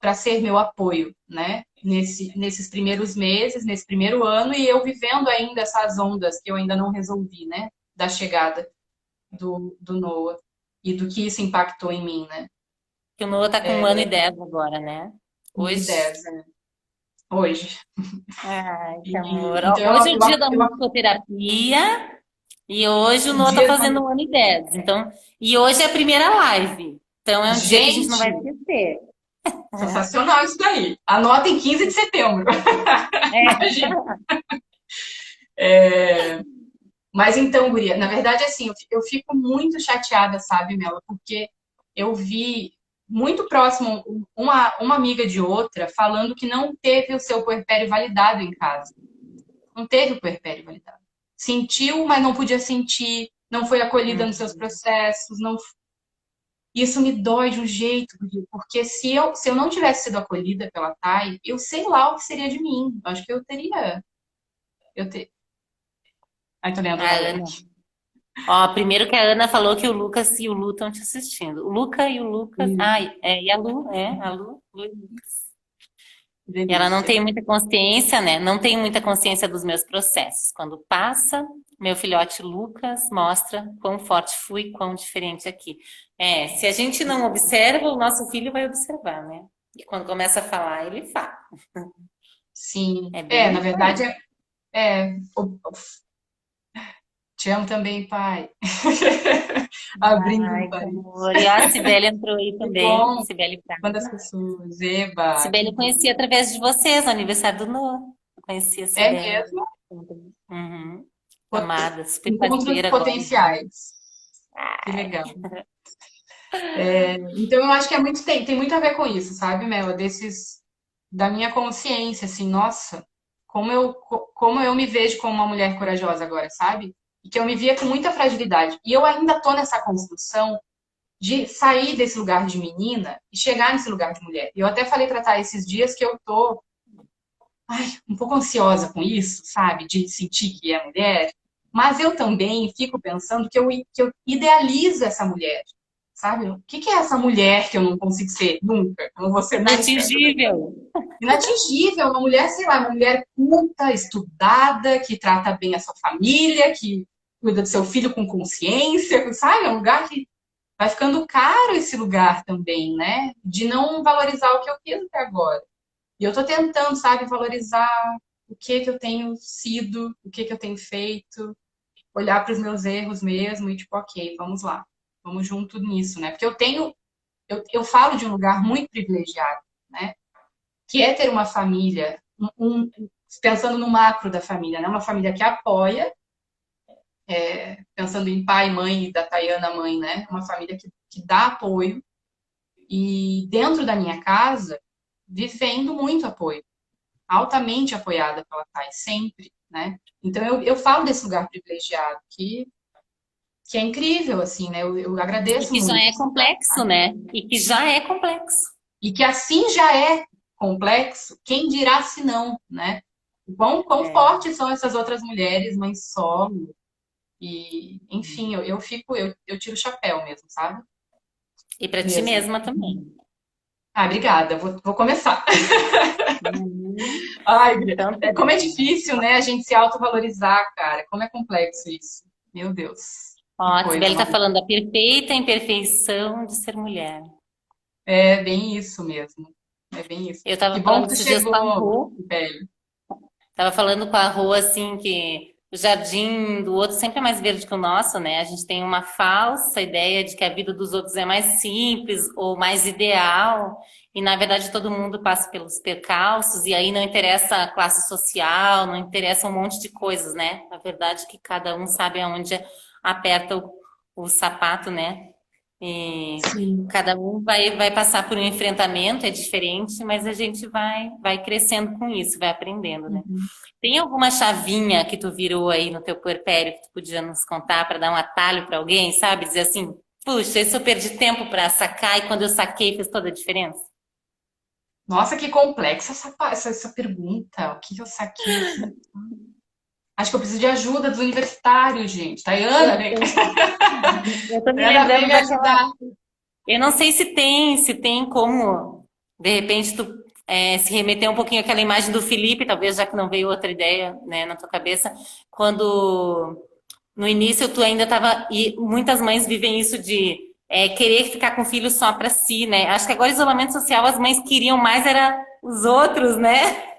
para ser meu apoio, né? Nesses primeiros meses, nesse primeiro ano, e eu vivendo ainda essas ondas que eu ainda não resolvi, né? Da chegada do Noah e do que isso impactou em mim, né? Que o Noah tá com 1 ano e 10 agora, né? 2010, Hoje. né? Hoje. Ai, que E, amor. então, Hoje é o dia da musicoterapia e hoje o o Noah tá dia fazendo 1 ano e 10. Então, e hoje é a primeira live. Então é um dia que a gente não vai Gente, esquecer. sensacional isso daí. Anotem 15 de setembro. É. Imagina. Mas então, Guria, na verdade, assim, eu fico muito chateada, sabe, Mela, porque eu vi muito próximo uma amiga de outra falando que não teve o seu puerpério validado em casa. Não teve o puerpério validado. Sentiu, mas não podia sentir, não foi acolhida nos seus Uhum. processos, não. Isso me dói de um jeito, Guria, porque se eu não tivesse sido acolhida pela Thay, eu sei lá o que seria de mim. Eu acho que eu teria. Eu te... Ai, tô lendo a A galera Ana. aqui. Ó, primeiro que a Ana falou que o Lucas e o Lu estão te assistindo. O Luca e o Lucas. Ai, e a Lu, Lu e o Lucas. Que E ela não delícia. tem muita consciência, né? Não tem muita consciência dos meus processos. Quando passa, meu filhote Lucas mostra quão forte fui, quão diferente aqui. Se a gente não observa, o nosso filho vai observar, né? E quando começa a falar, ele fala. Sim. É bem Na isso aí. verdade, te amo também, pai. Abrindo um Ai, que parênteses. amor. E ó, a Cibele entrou aí Que também. bom. Cibele Braga. Quando as pessoas. Eba, que Cibele eu bom. conheci através de vocês, no aniversário do Noah. Eu conheci a É Cibele. mesmo? Uhum. Pot- Amada, super Encontros parceira agora. potenciais. Que Ai. legal. Então, eu acho que tem muito a ver com isso, sabe, Mel? Da minha consciência, assim, nossa, como eu me vejo como uma mulher corajosa agora, sabe? E que eu me via com muita fragilidade. E eu ainda tô nessa construção de sair desse lugar de menina e chegar nesse lugar de mulher. E eu até falei pra Thay esses dias que eu tô um pouco ansiosa com isso, sabe? De sentir que é mulher. Mas eu também fico pensando que eu idealizo essa mulher, sabe? O que é essa mulher que eu não consigo ser nunca? Eu não vou ser nunca. Inatingível. Inatingível, uma mulher, sei lá, uma mulher culta, estudada, que trata bem a sua família, que cuida do seu filho com consciência, sabe? É um lugar que vai ficando caro esse lugar também, né? De não valorizar o que eu fiz até agora. E eu tô tentando, sabe, valorizar o que eu tenho sido, o que eu tenho feito, olhar para os meus erros mesmo e tipo, ok, vamos lá, vamos junto nisso, né? Porque eu falo de um lugar muito privilegiado, né? Que é ter uma família, pensando no macro da família, né? Uma família que apoia, pensando em pai, mãe e da Tayana mãe, né? Uma família que dá apoio e dentro da minha casa, vivendo muito apoio, altamente apoiada pela Thay, sempre, né? Então eu falo desse lugar privilegiado que é incrível, assim, né? Eu E agradeço que já muito é esse lugar, complexo, sabe? né? E que já é complexo. E que assim já é complexo, quem dirá se não, né? Quão É. fortes são essas outras mulheres, mães solo, e enfim, eu tiro o chapéu mesmo, sabe? E para ti mesmo. mesma também. Ah, obrigada. Vou começar. Uhum. Ai, Então, como é difícil, né, a gente se autovalorizar, cara. Como é complexo isso. Meu Deus, ó, que a coisa Sibeli está maluca. falando da perfeita imperfeição de ser mulher. É bem isso mesmo. É bem isso. Eu Que estava bom falando que tu esses dias com a chegou, Rô, velho. tava falando com a Rô, assim, que o jardim do outro sempre é mais verde que o nosso, né? A gente tem uma falsa ideia de que a vida dos outros é mais simples ou mais ideal, e na verdade todo mundo passa pelos percalços, e aí não interessa a classe social, não interessa um monte de coisas, né? Na verdade que cada um sabe aonde aperta o sapato, né? E Sim. cada um vai passar por um enfrentamento, é diferente, mas a gente vai crescendo com isso, vai aprendendo, né? Uhum. Tem alguma chavinha que tu virou aí no teu puerpério que tu podia nos contar para dar um atalho para alguém, sabe? Dizer assim, puxa, isso eu perdi tempo para sacar e quando eu saquei fez toda a diferença. Nossa, que complexa essa pergunta. O que eu saquei? O que... Acho que eu preciso de ajuda dos universitários, gente. Tayana, Eu, vem. eu, eu tô me Tayana, vem lembrando me daquela. ajudar. Eu não sei se tem como, de repente, tu se remeter um pouquinho àquela imagem do Felipe, talvez já que não veio outra ideia, né, na tua cabeça, quando no início tu ainda estava, e muitas mães vivem isso de querer ficar com o filho só para si, né? Acho que agora isolamento social as mães queriam mais era os outros, né?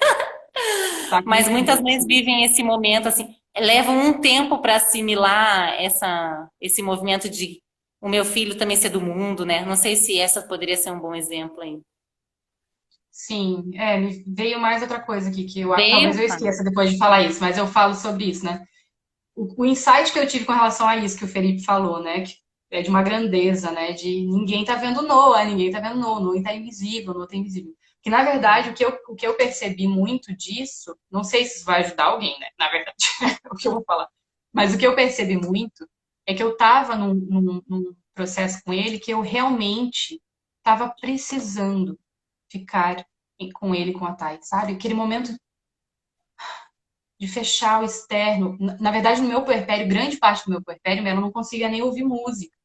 Mas muitas mães Saquíssimo. vivem esse momento assim, levam um tempo para assimilar esse movimento de o meu filho também ser do mundo, né? Não sei se essa poderia ser um bom exemplo aí. Sim, me veio mais outra coisa aqui que talvez Veio? eu esqueça depois de falar isso, mas eu falo sobre isso, né? O insight que eu tive com relação a isso que o Felipe falou, né? Que é de uma grandeza, né? De ninguém tá vendo Noah, ninguém tá vendo Noah, Noah tá invisível, Noah tá invisível. Que na verdade o que eu percebi muito disso, não sei se isso vai ajudar alguém, né? Na verdade, o que eu vou falar. Mas o que eu percebi muito é que eu tava num processo com ele que eu realmente tava precisando ficar com ele, com a Thay, sabe? Aquele momento de fechar o externo. Na verdade, no meu puerpério, grande parte do meu puerpério, eu não conseguia nem ouvir música.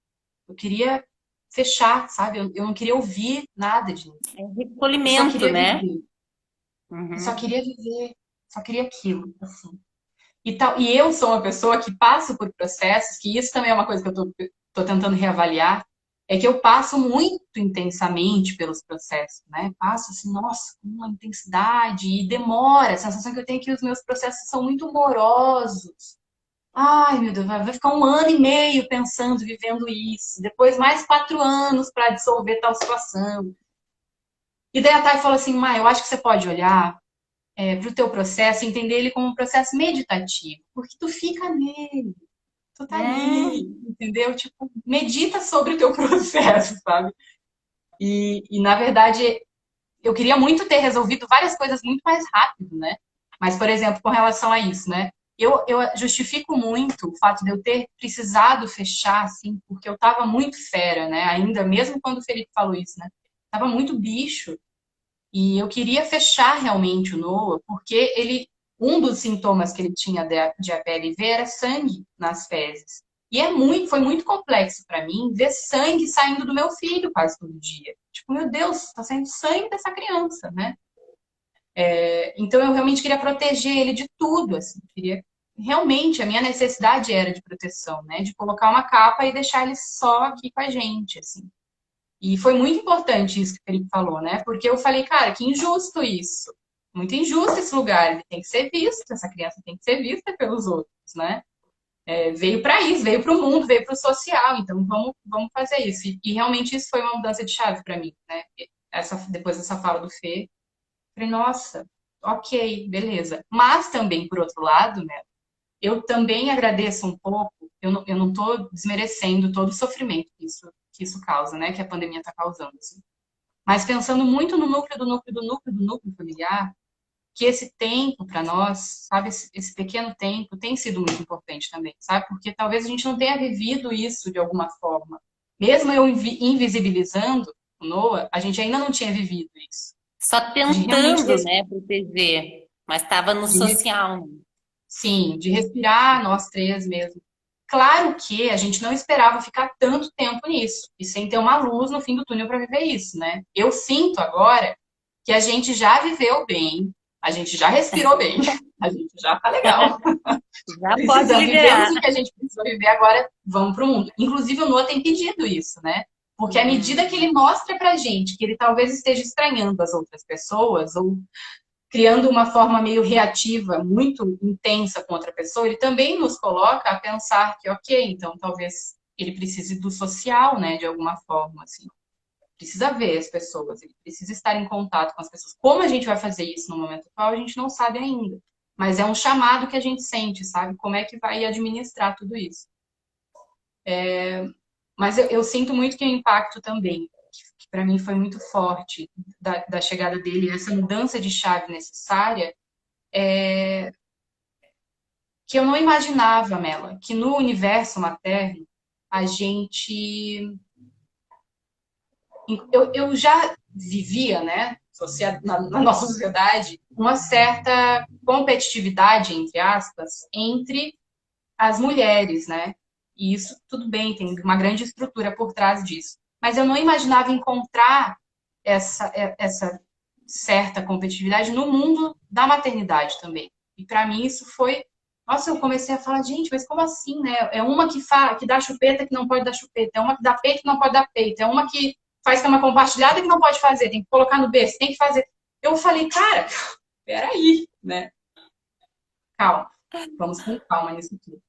Eu queria fechar, sabe? Eu não queria ouvir nada de ninguém. É Eu só recolhimento, queria né? viver. Eu só Uhum. queria viver. Só queria aquilo, assim. E eu sou uma pessoa que passo por processos, que isso também é uma coisa que eu tô tentando reavaliar, é que eu passo muito intensamente pelos processos, né? Passo assim, nossa, com uma intensidade e demora. A sensação que eu tenho é que os meus processos são muito morosos. Ai, meu Deus, vai ficar 1 ano e meio pensando, vivendo isso. Depois mais 4 anos para dissolver tal situação. E daí a Thay falou assim, Mai, eu acho que você pode olhar para o teu processo e entender ele como um processo meditativo. Porque tu fica nele, tu tá ali, Hum, entendeu? Tipo, medita sobre o teu processo, sabe? E na verdade, eu queria muito ter resolvido várias coisas muito mais rápido, né? Mas, por exemplo, com relação a isso, né? Eu justifico muito o fato de eu ter precisado fechar, assim, porque eu tava muito fera, né? Ainda, mesmo quando o Felipe falou isso, né? Tava muito bicho. E eu queria fechar realmente o Noah, porque um dos sintomas que ele tinha de HPLV era sangue nas fezes. E foi muito complexo para mim ver sangue saindo do meu filho quase todo dia. Tipo, meu Deus, tá saindo sangue dessa criança, né? Então eu realmente queria proteger ele de tudo, assim, queria realmente a minha necessidade era de proteção, né? De colocar uma capa e deixar ele só aqui com a gente, assim. E foi muito importante isso que o Felipe falou, né? Porque eu falei, cara, que injusto isso. Muito injusto esse lugar, ele tem que ser visto, essa criança tem que ser vista pelos outros, né? Veio para isso, veio para o mundo, veio para o social, então vamos fazer isso. E realmente isso foi uma mudança de chave para mim, né? Depois dessa fala do Fê, falei, nossa, ok, beleza. Mas também, por outro lado, né, eu também agradeço um pouco, eu não estou desmerecendo todo o sofrimento que isso causa, né, que a pandemia está causando. Assim. Mas pensando muito no núcleo do núcleo do núcleo do núcleo familiar, que esse tempo para nós, sabe, esse pequeno tempo tem sido muito importante também, sabe? Porque talvez a gente não tenha vivido isso de alguma forma. Mesmo eu invisibilizando o Noah, a gente ainda não tinha vivido isso. só De realmente tentando, né, proteger, mas estava no de social, né? sim, de respirar nós três mesmo. claro que a gente não esperava ficar tanto tempo nisso, e sem ter uma luz no fim do túnel para viver isso, né? Eu sinto agora que a gente já viveu bem, a gente já respirou bem, a gente já tá legal. Já pode Precisamos, vivemos liberar. o que a gente precisou viver, agora vamos para o mundo. Inclusive, o Noah tem pedido isso, né? Porque à medida que ele mostra pra gente que ele talvez esteja estranhando as outras pessoas, ou criando uma forma meio reativa, muito intensa com outra pessoa, ele também nos coloca a pensar que, ok, então talvez ele precise do social, né, de alguma forma, assim. Precisa ver as pessoas, ele precisa estar em contato com as pessoas. Como a gente vai fazer isso no momento atual, a gente não sabe ainda. Mas é um chamado que a gente sente, sabe? Como é que vai administrar tudo isso. Mas eu sinto muito que o impacto também, que para mim foi muito forte, da chegada dele, essa mudança de chave necessária, que eu não imaginava, Mela, que no universo materno a gente. Eu já vivia, né, na nossa sociedade, uma certa competitividade, entre aspas, entre as mulheres, né? E isso tudo bem, tem uma grande estrutura por trás disso. Mas eu não imaginava encontrar essa certa competitividade no mundo da maternidade também. E para mim isso foi, nossa, eu comecei a falar, gente, mas como assim, né? É uma que fala, que dá chupeta que não pode dar chupeta, é uma que dá peito que não pode dar peito, é uma que faz cama compartilhada que não pode fazer, tem que colocar no berço, tem que fazer. Eu falei, cara, peraí, né? Calma, vamos com calma nisso tudo.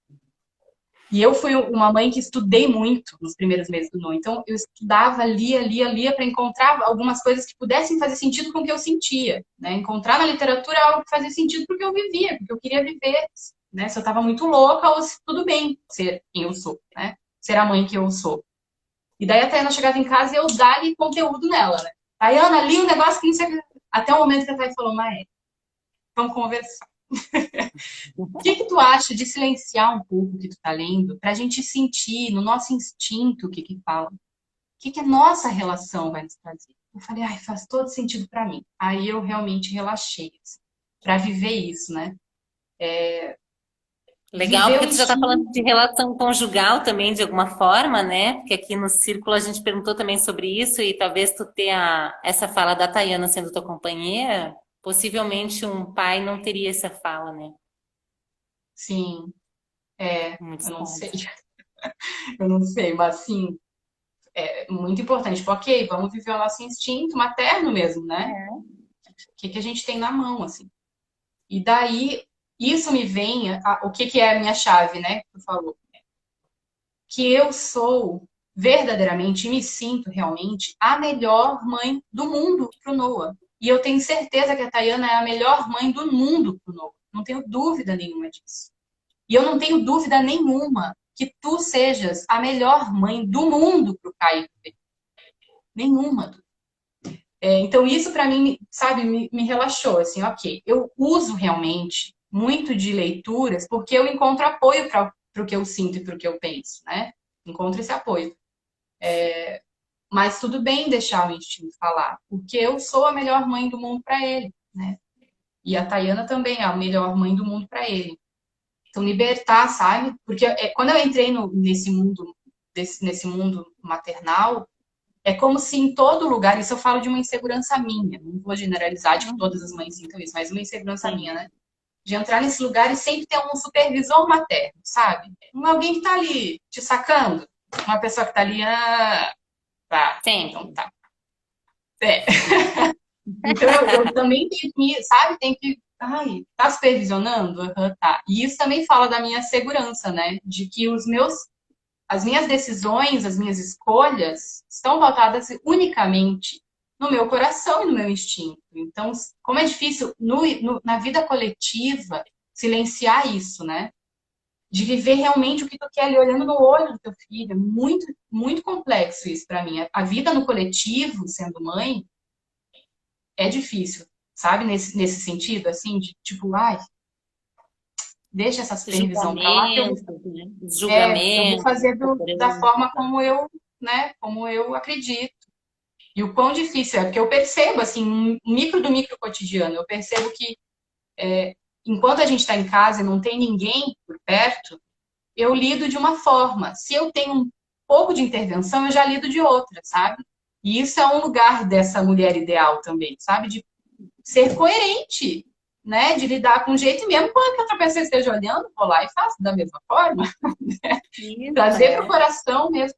E eu fui uma mãe que estudei muito nos primeiros meses do Noah. Então, eu estudava, lia para encontrar algumas coisas que pudessem fazer sentido com o que eu sentia. Né? Encontrar na literatura algo que fazia sentido porque eu vivia, porque eu queria viver. Né? Se eu estava muito louca ou se tudo bem ser quem eu sou. Né? Ser a mãe que eu sou. E daí a Tayana chegava em casa e eu dava conteúdo nela. Né? Tayana, li um negócio que não sei... Até o momento que a Thay falou, Maé, vamos conversar. O que tu acha de silenciar um pouco o que tu tá lendo para a gente sentir no nosso instinto o que fala? O que a nossa relação vai nos trazer? Eu falei, ai, faz todo sentido para mim. Aí eu realmente relaxei assim, para viver isso, né? Legal, Viver o porque tu já está instinto. falando de relação conjugal também, de alguma forma, né? Porque aqui no Círculo a gente perguntou também sobre isso, e talvez tu tenha essa fala da Tayana sendo tua companheira, possivelmente um pai não teria essa fala, né? Sim, Muito eu não sei, tarde. eu não sei, mas sim, é muito importante. Tipo, ok, vamos viver o nosso instinto materno mesmo, né? O que a gente tem na mão, assim. E daí, isso me vem, o que é a minha chave, né? Que tu falou. Que eu sou verdadeiramente, me sinto realmente a melhor mãe do mundo pro Noah. E eu tenho certeza que a Tayana é a melhor mãe do mundo pro Noah. Não tenho dúvida nenhuma disso. E eu não tenho dúvida nenhuma que tu sejas a melhor mãe do mundo pro Caio. Nenhuma. Então isso para mim, sabe, me relaxou, assim, ok. Eu uso realmente muito de leituras porque eu encontro apoio para o que eu sinto e para o que eu penso, né? Encontro esse apoio. Mas tudo bem deixar o instinto falar, porque eu sou a melhor mãe do mundo para ele, né? E a Tayana também é a melhor mãe do mundo para ele. Então, libertar, sabe? Porque quando eu entrei nesse mundo, nesse mundo maternal, é como se em todo lugar, isso eu falo de uma insegurança minha, não vou generalizar de que todas as mães sintam isso, mas uma insegurança Sim, minha, né? De entrar nesse lugar e sempre ter um supervisor materno, sabe? Alguém que tá ali te sacando, uma pessoa que tá ali, tá, então sempre. tá. É. Então eu também tenho que, sabe, tem que, ai, tá supervisionando? Uhum, tá. E isso também fala da minha segurança, né? De que as minhas decisões, as minhas escolhas estão pautadas unicamente no meu coração e no meu instinto. Então, como é difícil na vida coletiva silenciar isso, né? De viver realmente o que tu quer ali olhando no olho do teu filho. É muito, muito complexo isso para mim. A vida no coletivo, sendo mãe, é difícil, sabe? Nesse sentido, assim, de tipo, ai, deixa essa supervisão para lá que Julgamentos, né? Os eu vou julgamentos, fazer da cobranças. forma como eu, né, como eu acredito. E o quão difícil é, porque eu percebo, assim, micro do micro cotidiano, eu percebo que enquanto a gente está em casa e não tem ninguém por perto, eu lido de uma forma. Se eu tenho um pouco de intervenção, eu já lido de outra, sabe? E isso é um lugar dessa mulher ideal também, sabe? De ser coerente, né? De lidar com um jeito, e mesmo quando a outra pessoa esteja olhando, vou lá e faço da mesma forma. Isso, Trazer para o é. coração mesmo.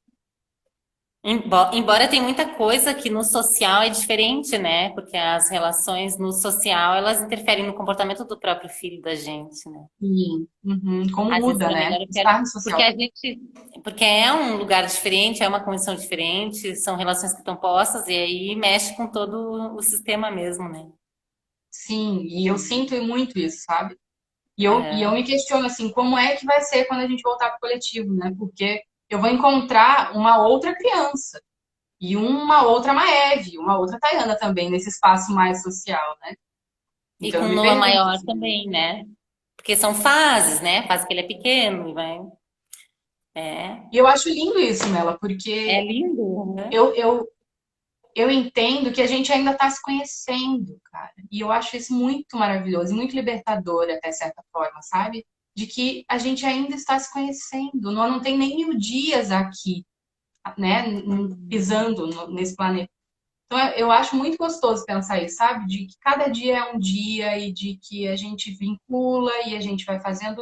Embora tem muita coisa que no social é diferente, né? Porque as relações no social, elas interferem no comportamento do próprio filho da gente, né? Sim. Uhum. Como Às vezes muda, para né? melhor ou pior, Estar no porque social. a gente, porque é um lugar diferente, é uma condição diferente, são relações que estão postas e aí mexe com todo o sistema mesmo, né? Sim, e eu sinto muito isso, sabe? E eu Aham. me questiono assim, como é que vai ser quando a gente voltar para o coletivo, né? Porque eu vou encontrar uma outra criança e uma outra Maeve, uma outra Tayana também nesse espaço mais social, né? E Então com eu o me Noah pergunto maior assim, também, né? Porque são fases, né? Fase que ele é pequeno e vai. É, e eu acho lindo isso, Mela, é porque lindo, né? eu, eu, eu entendo que a gente ainda está se conhecendo, cara. E eu acho isso muito maravilhoso, e muito libertador até certa forma, sabe? De que a gente ainda está se conhecendo. Nós não tem nem 1000 dias aqui, né? Pisando nesse planeta. Então eu acho muito gostoso pensar isso, sabe? De que cada dia é um dia e de que a gente vincula e a gente vai fazendo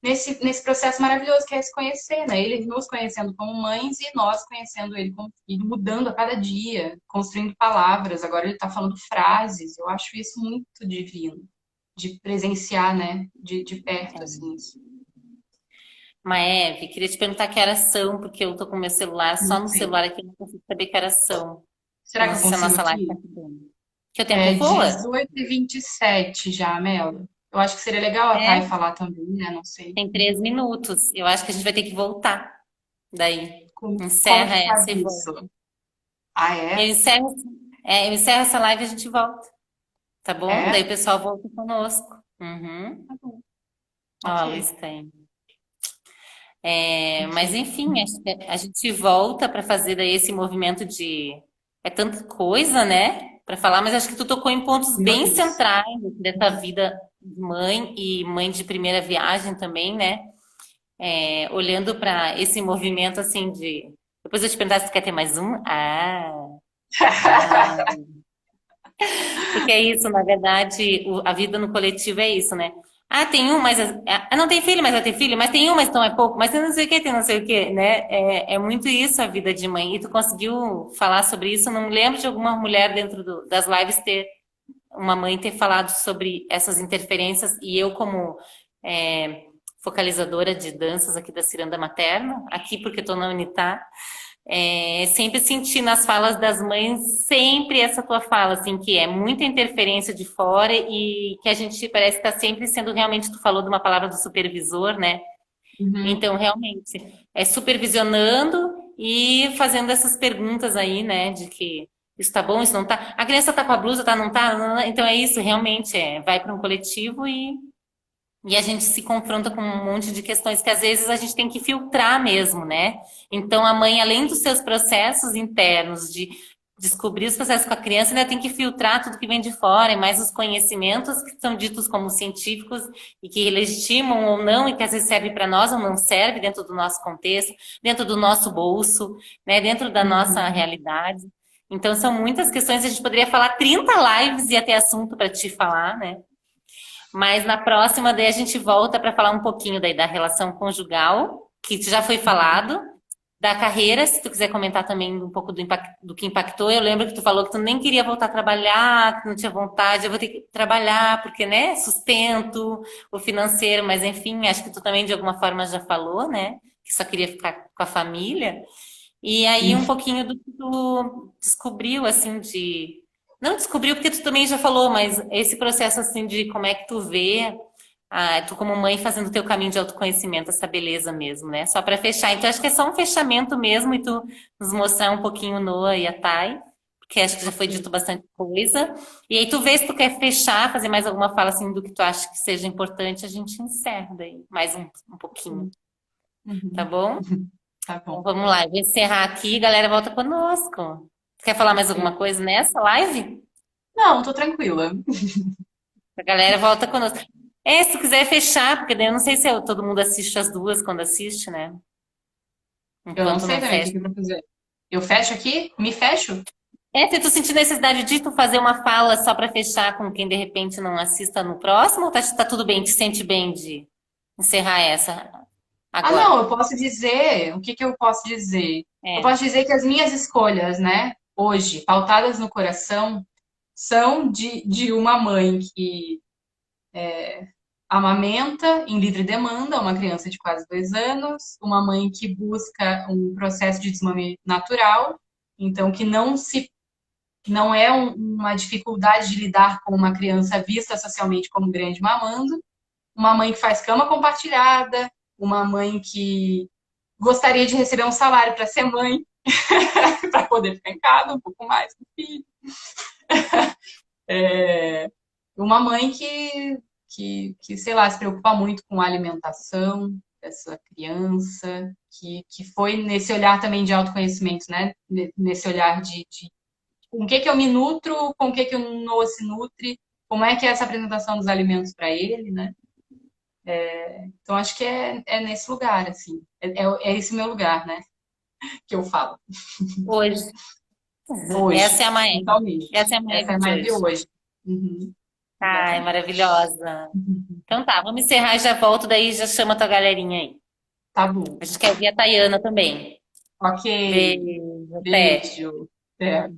nesse processo maravilhoso que é se conhecer, né? Ele nos conhecendo como mães e nós conhecendo ele como filho, mudando a cada dia, construindo palavras. Agora ele está falando frases. Eu acho isso muito divino, de presenciar, né? De perto, assim, isso. Maeve, queria te perguntar que horas são, porque eu tô com meu celular, só Não no sei. celular aqui eu não consigo saber que horas são. Eu Será não que eu sei se a consigo nossa live tá aqui? acabando. Que o tempo É voa. 18h27 já, Melo. Eu acho que seria legal a Thay É, falar também, né? Não sei. tem 3 minutos. Eu acho que a gente vai ter que voltar. Daí, Como encerra que faz essa e volta. isso? Ah, Eu é? encerro, eu encerro essa live e a gente volta, tá bom? Daí É? o pessoal volta conosco. Uhum. Tá bom. Ó, a Ok. Luiz tá aí. É, mas Perfeito. enfim, acho que a gente volta para fazer daí esse movimento de. É tanta coisa, né? Para falar, mas acho que tu tocou em pontos Meu bem Deus. centrais dessa vida de mãe e mãe de primeira viagem também, né? É, olhando para esse movimento assim de. Depois eu te perguntar se tu quer ter mais um. Ah. Porque é isso, na verdade, a vida no coletivo é isso, né? Ah, tem um, mas não tem filho, mas vai ter filho, mas tem um, mas então é pouco, mas tem não sei o que, tem não sei o que, né? É muito isso a vida de mãe. E tu conseguiu falar sobre isso? Eu não lembro de alguma mulher dentro das lives ter uma mãe ter falado sobre essas interferências e eu como é, focalizadora de danças aqui da Ciranda Materna, aqui porque estou na Unitá, sempre senti nas falas das mães sempre essa tua fala, assim, que é muita interferência de fora e que a gente parece estar sempre sendo realmente, tu falou de uma palavra do supervisor, né? Uhum. Então, realmente, é supervisionando e fazendo essas perguntas aí, né, de que isso tá bom, isso não tá. A criança tá com a blusa, tá, não tá? Não, não. Então é isso, realmente, vai para um coletivo e a gente se confronta com um monte de questões que às vezes a gente tem que filtrar mesmo, né? Então a mãe, além dos seus processos internos de descobrir os processos com a criança, ainda tem que filtrar tudo que vem de fora, e mais os conhecimentos que são ditos como científicos e que legitimam ou não, e que às vezes serve para nós ou não serve dentro do nosso contexto, dentro do nosso bolso, né? Dentro da nossa Uhum. realidade. Então são muitas questões, a gente poderia falar 30 lives e até assunto para te falar, né? Mas na próxima, daí a gente volta para falar um pouquinho daí da relação conjugal, que já foi falado, da carreira, se tu quiser comentar também um pouco do que impactou. Eu lembro que tu falou que tu nem queria voltar a trabalhar, que não tinha vontade, eu vou ter que trabalhar, porque, né, sustento, o financeiro, mas enfim, acho que tu também de alguma forma já falou, né, que só queria ficar com a família. E aí um Isso. pouquinho do que tu descobriu, assim, de. Não descobriu porque tu também já falou, mas esse processo, assim, de como é que tu vê, tu como mãe fazendo o teu caminho de autoconhecimento, essa beleza mesmo, né? Só para fechar. Então, acho que é só um fechamento mesmo e tu nos mostrar um pouquinho o Noah e a Thay, porque acho que já foi Ok. dito bastante coisa. E aí tu vê se tu quer fechar, fazer mais alguma fala, assim, do que tu acha que seja importante, a gente encerra daí mais um pouquinho, tá Uhum. bom? Tá Então bom. vamos lá, eu vou encerrar aqui, galera volta conosco. Quer falar mais alguma Perfeito. coisa nessa live? Não, tô tranquila. A galera volta conosco. Se tu quiser fechar, porque daí eu não sei se todo mundo assiste as duas quando assiste, né? Eu não Enquanto sei não também o que fecha. que eu vou fazer. Eu fecho aqui? Me fecho? Se tu sentir necessidade de tu fazer uma fala só pra fechar com quem de repente não assista no próximo, ou tá tudo bem? Te sente bem de encerrar essa Ah, não, agora? eu posso dizer, o que que eu posso dizer? Eu É. posso dizer que as minhas escolhas, né, hoje, pautadas no coração, são de uma mãe que amamenta em livre demanda uma criança de quase 2 anos, uma mãe que busca um processo de desmame natural, então que não é uma dificuldade de lidar com uma criança vista socialmente como grande mamando, uma mãe que faz cama compartilhada, uma mãe que gostaria de receber um salário para ser mãe, para poder ficar em casa um pouco mais com o filho. Uma mãe sei lá, se preocupa muito com a alimentação dessa criança, que foi nesse olhar também de autoconhecimento, né? Nesse olhar de com o que eu me nutro, com o que o Noah se nutre, como é que é essa apresentação dos alimentos para ele, né? Então acho que é nesse lugar, assim. É esse meu lugar, né? Que eu falo. Hoje. Essa Hoje, é a Maeve. Essa totalmente. é a Essa Maeve é a de mais de hoje. hoje. Uhum, Ai, exatamente. maravilhosa. Então tá, vamos encerrar e já volto, daí já chama a tua galerinha aí. Tá bom. A gente quer ouvir a Tayana também. Ok. Beijo, até. Beijo. Até.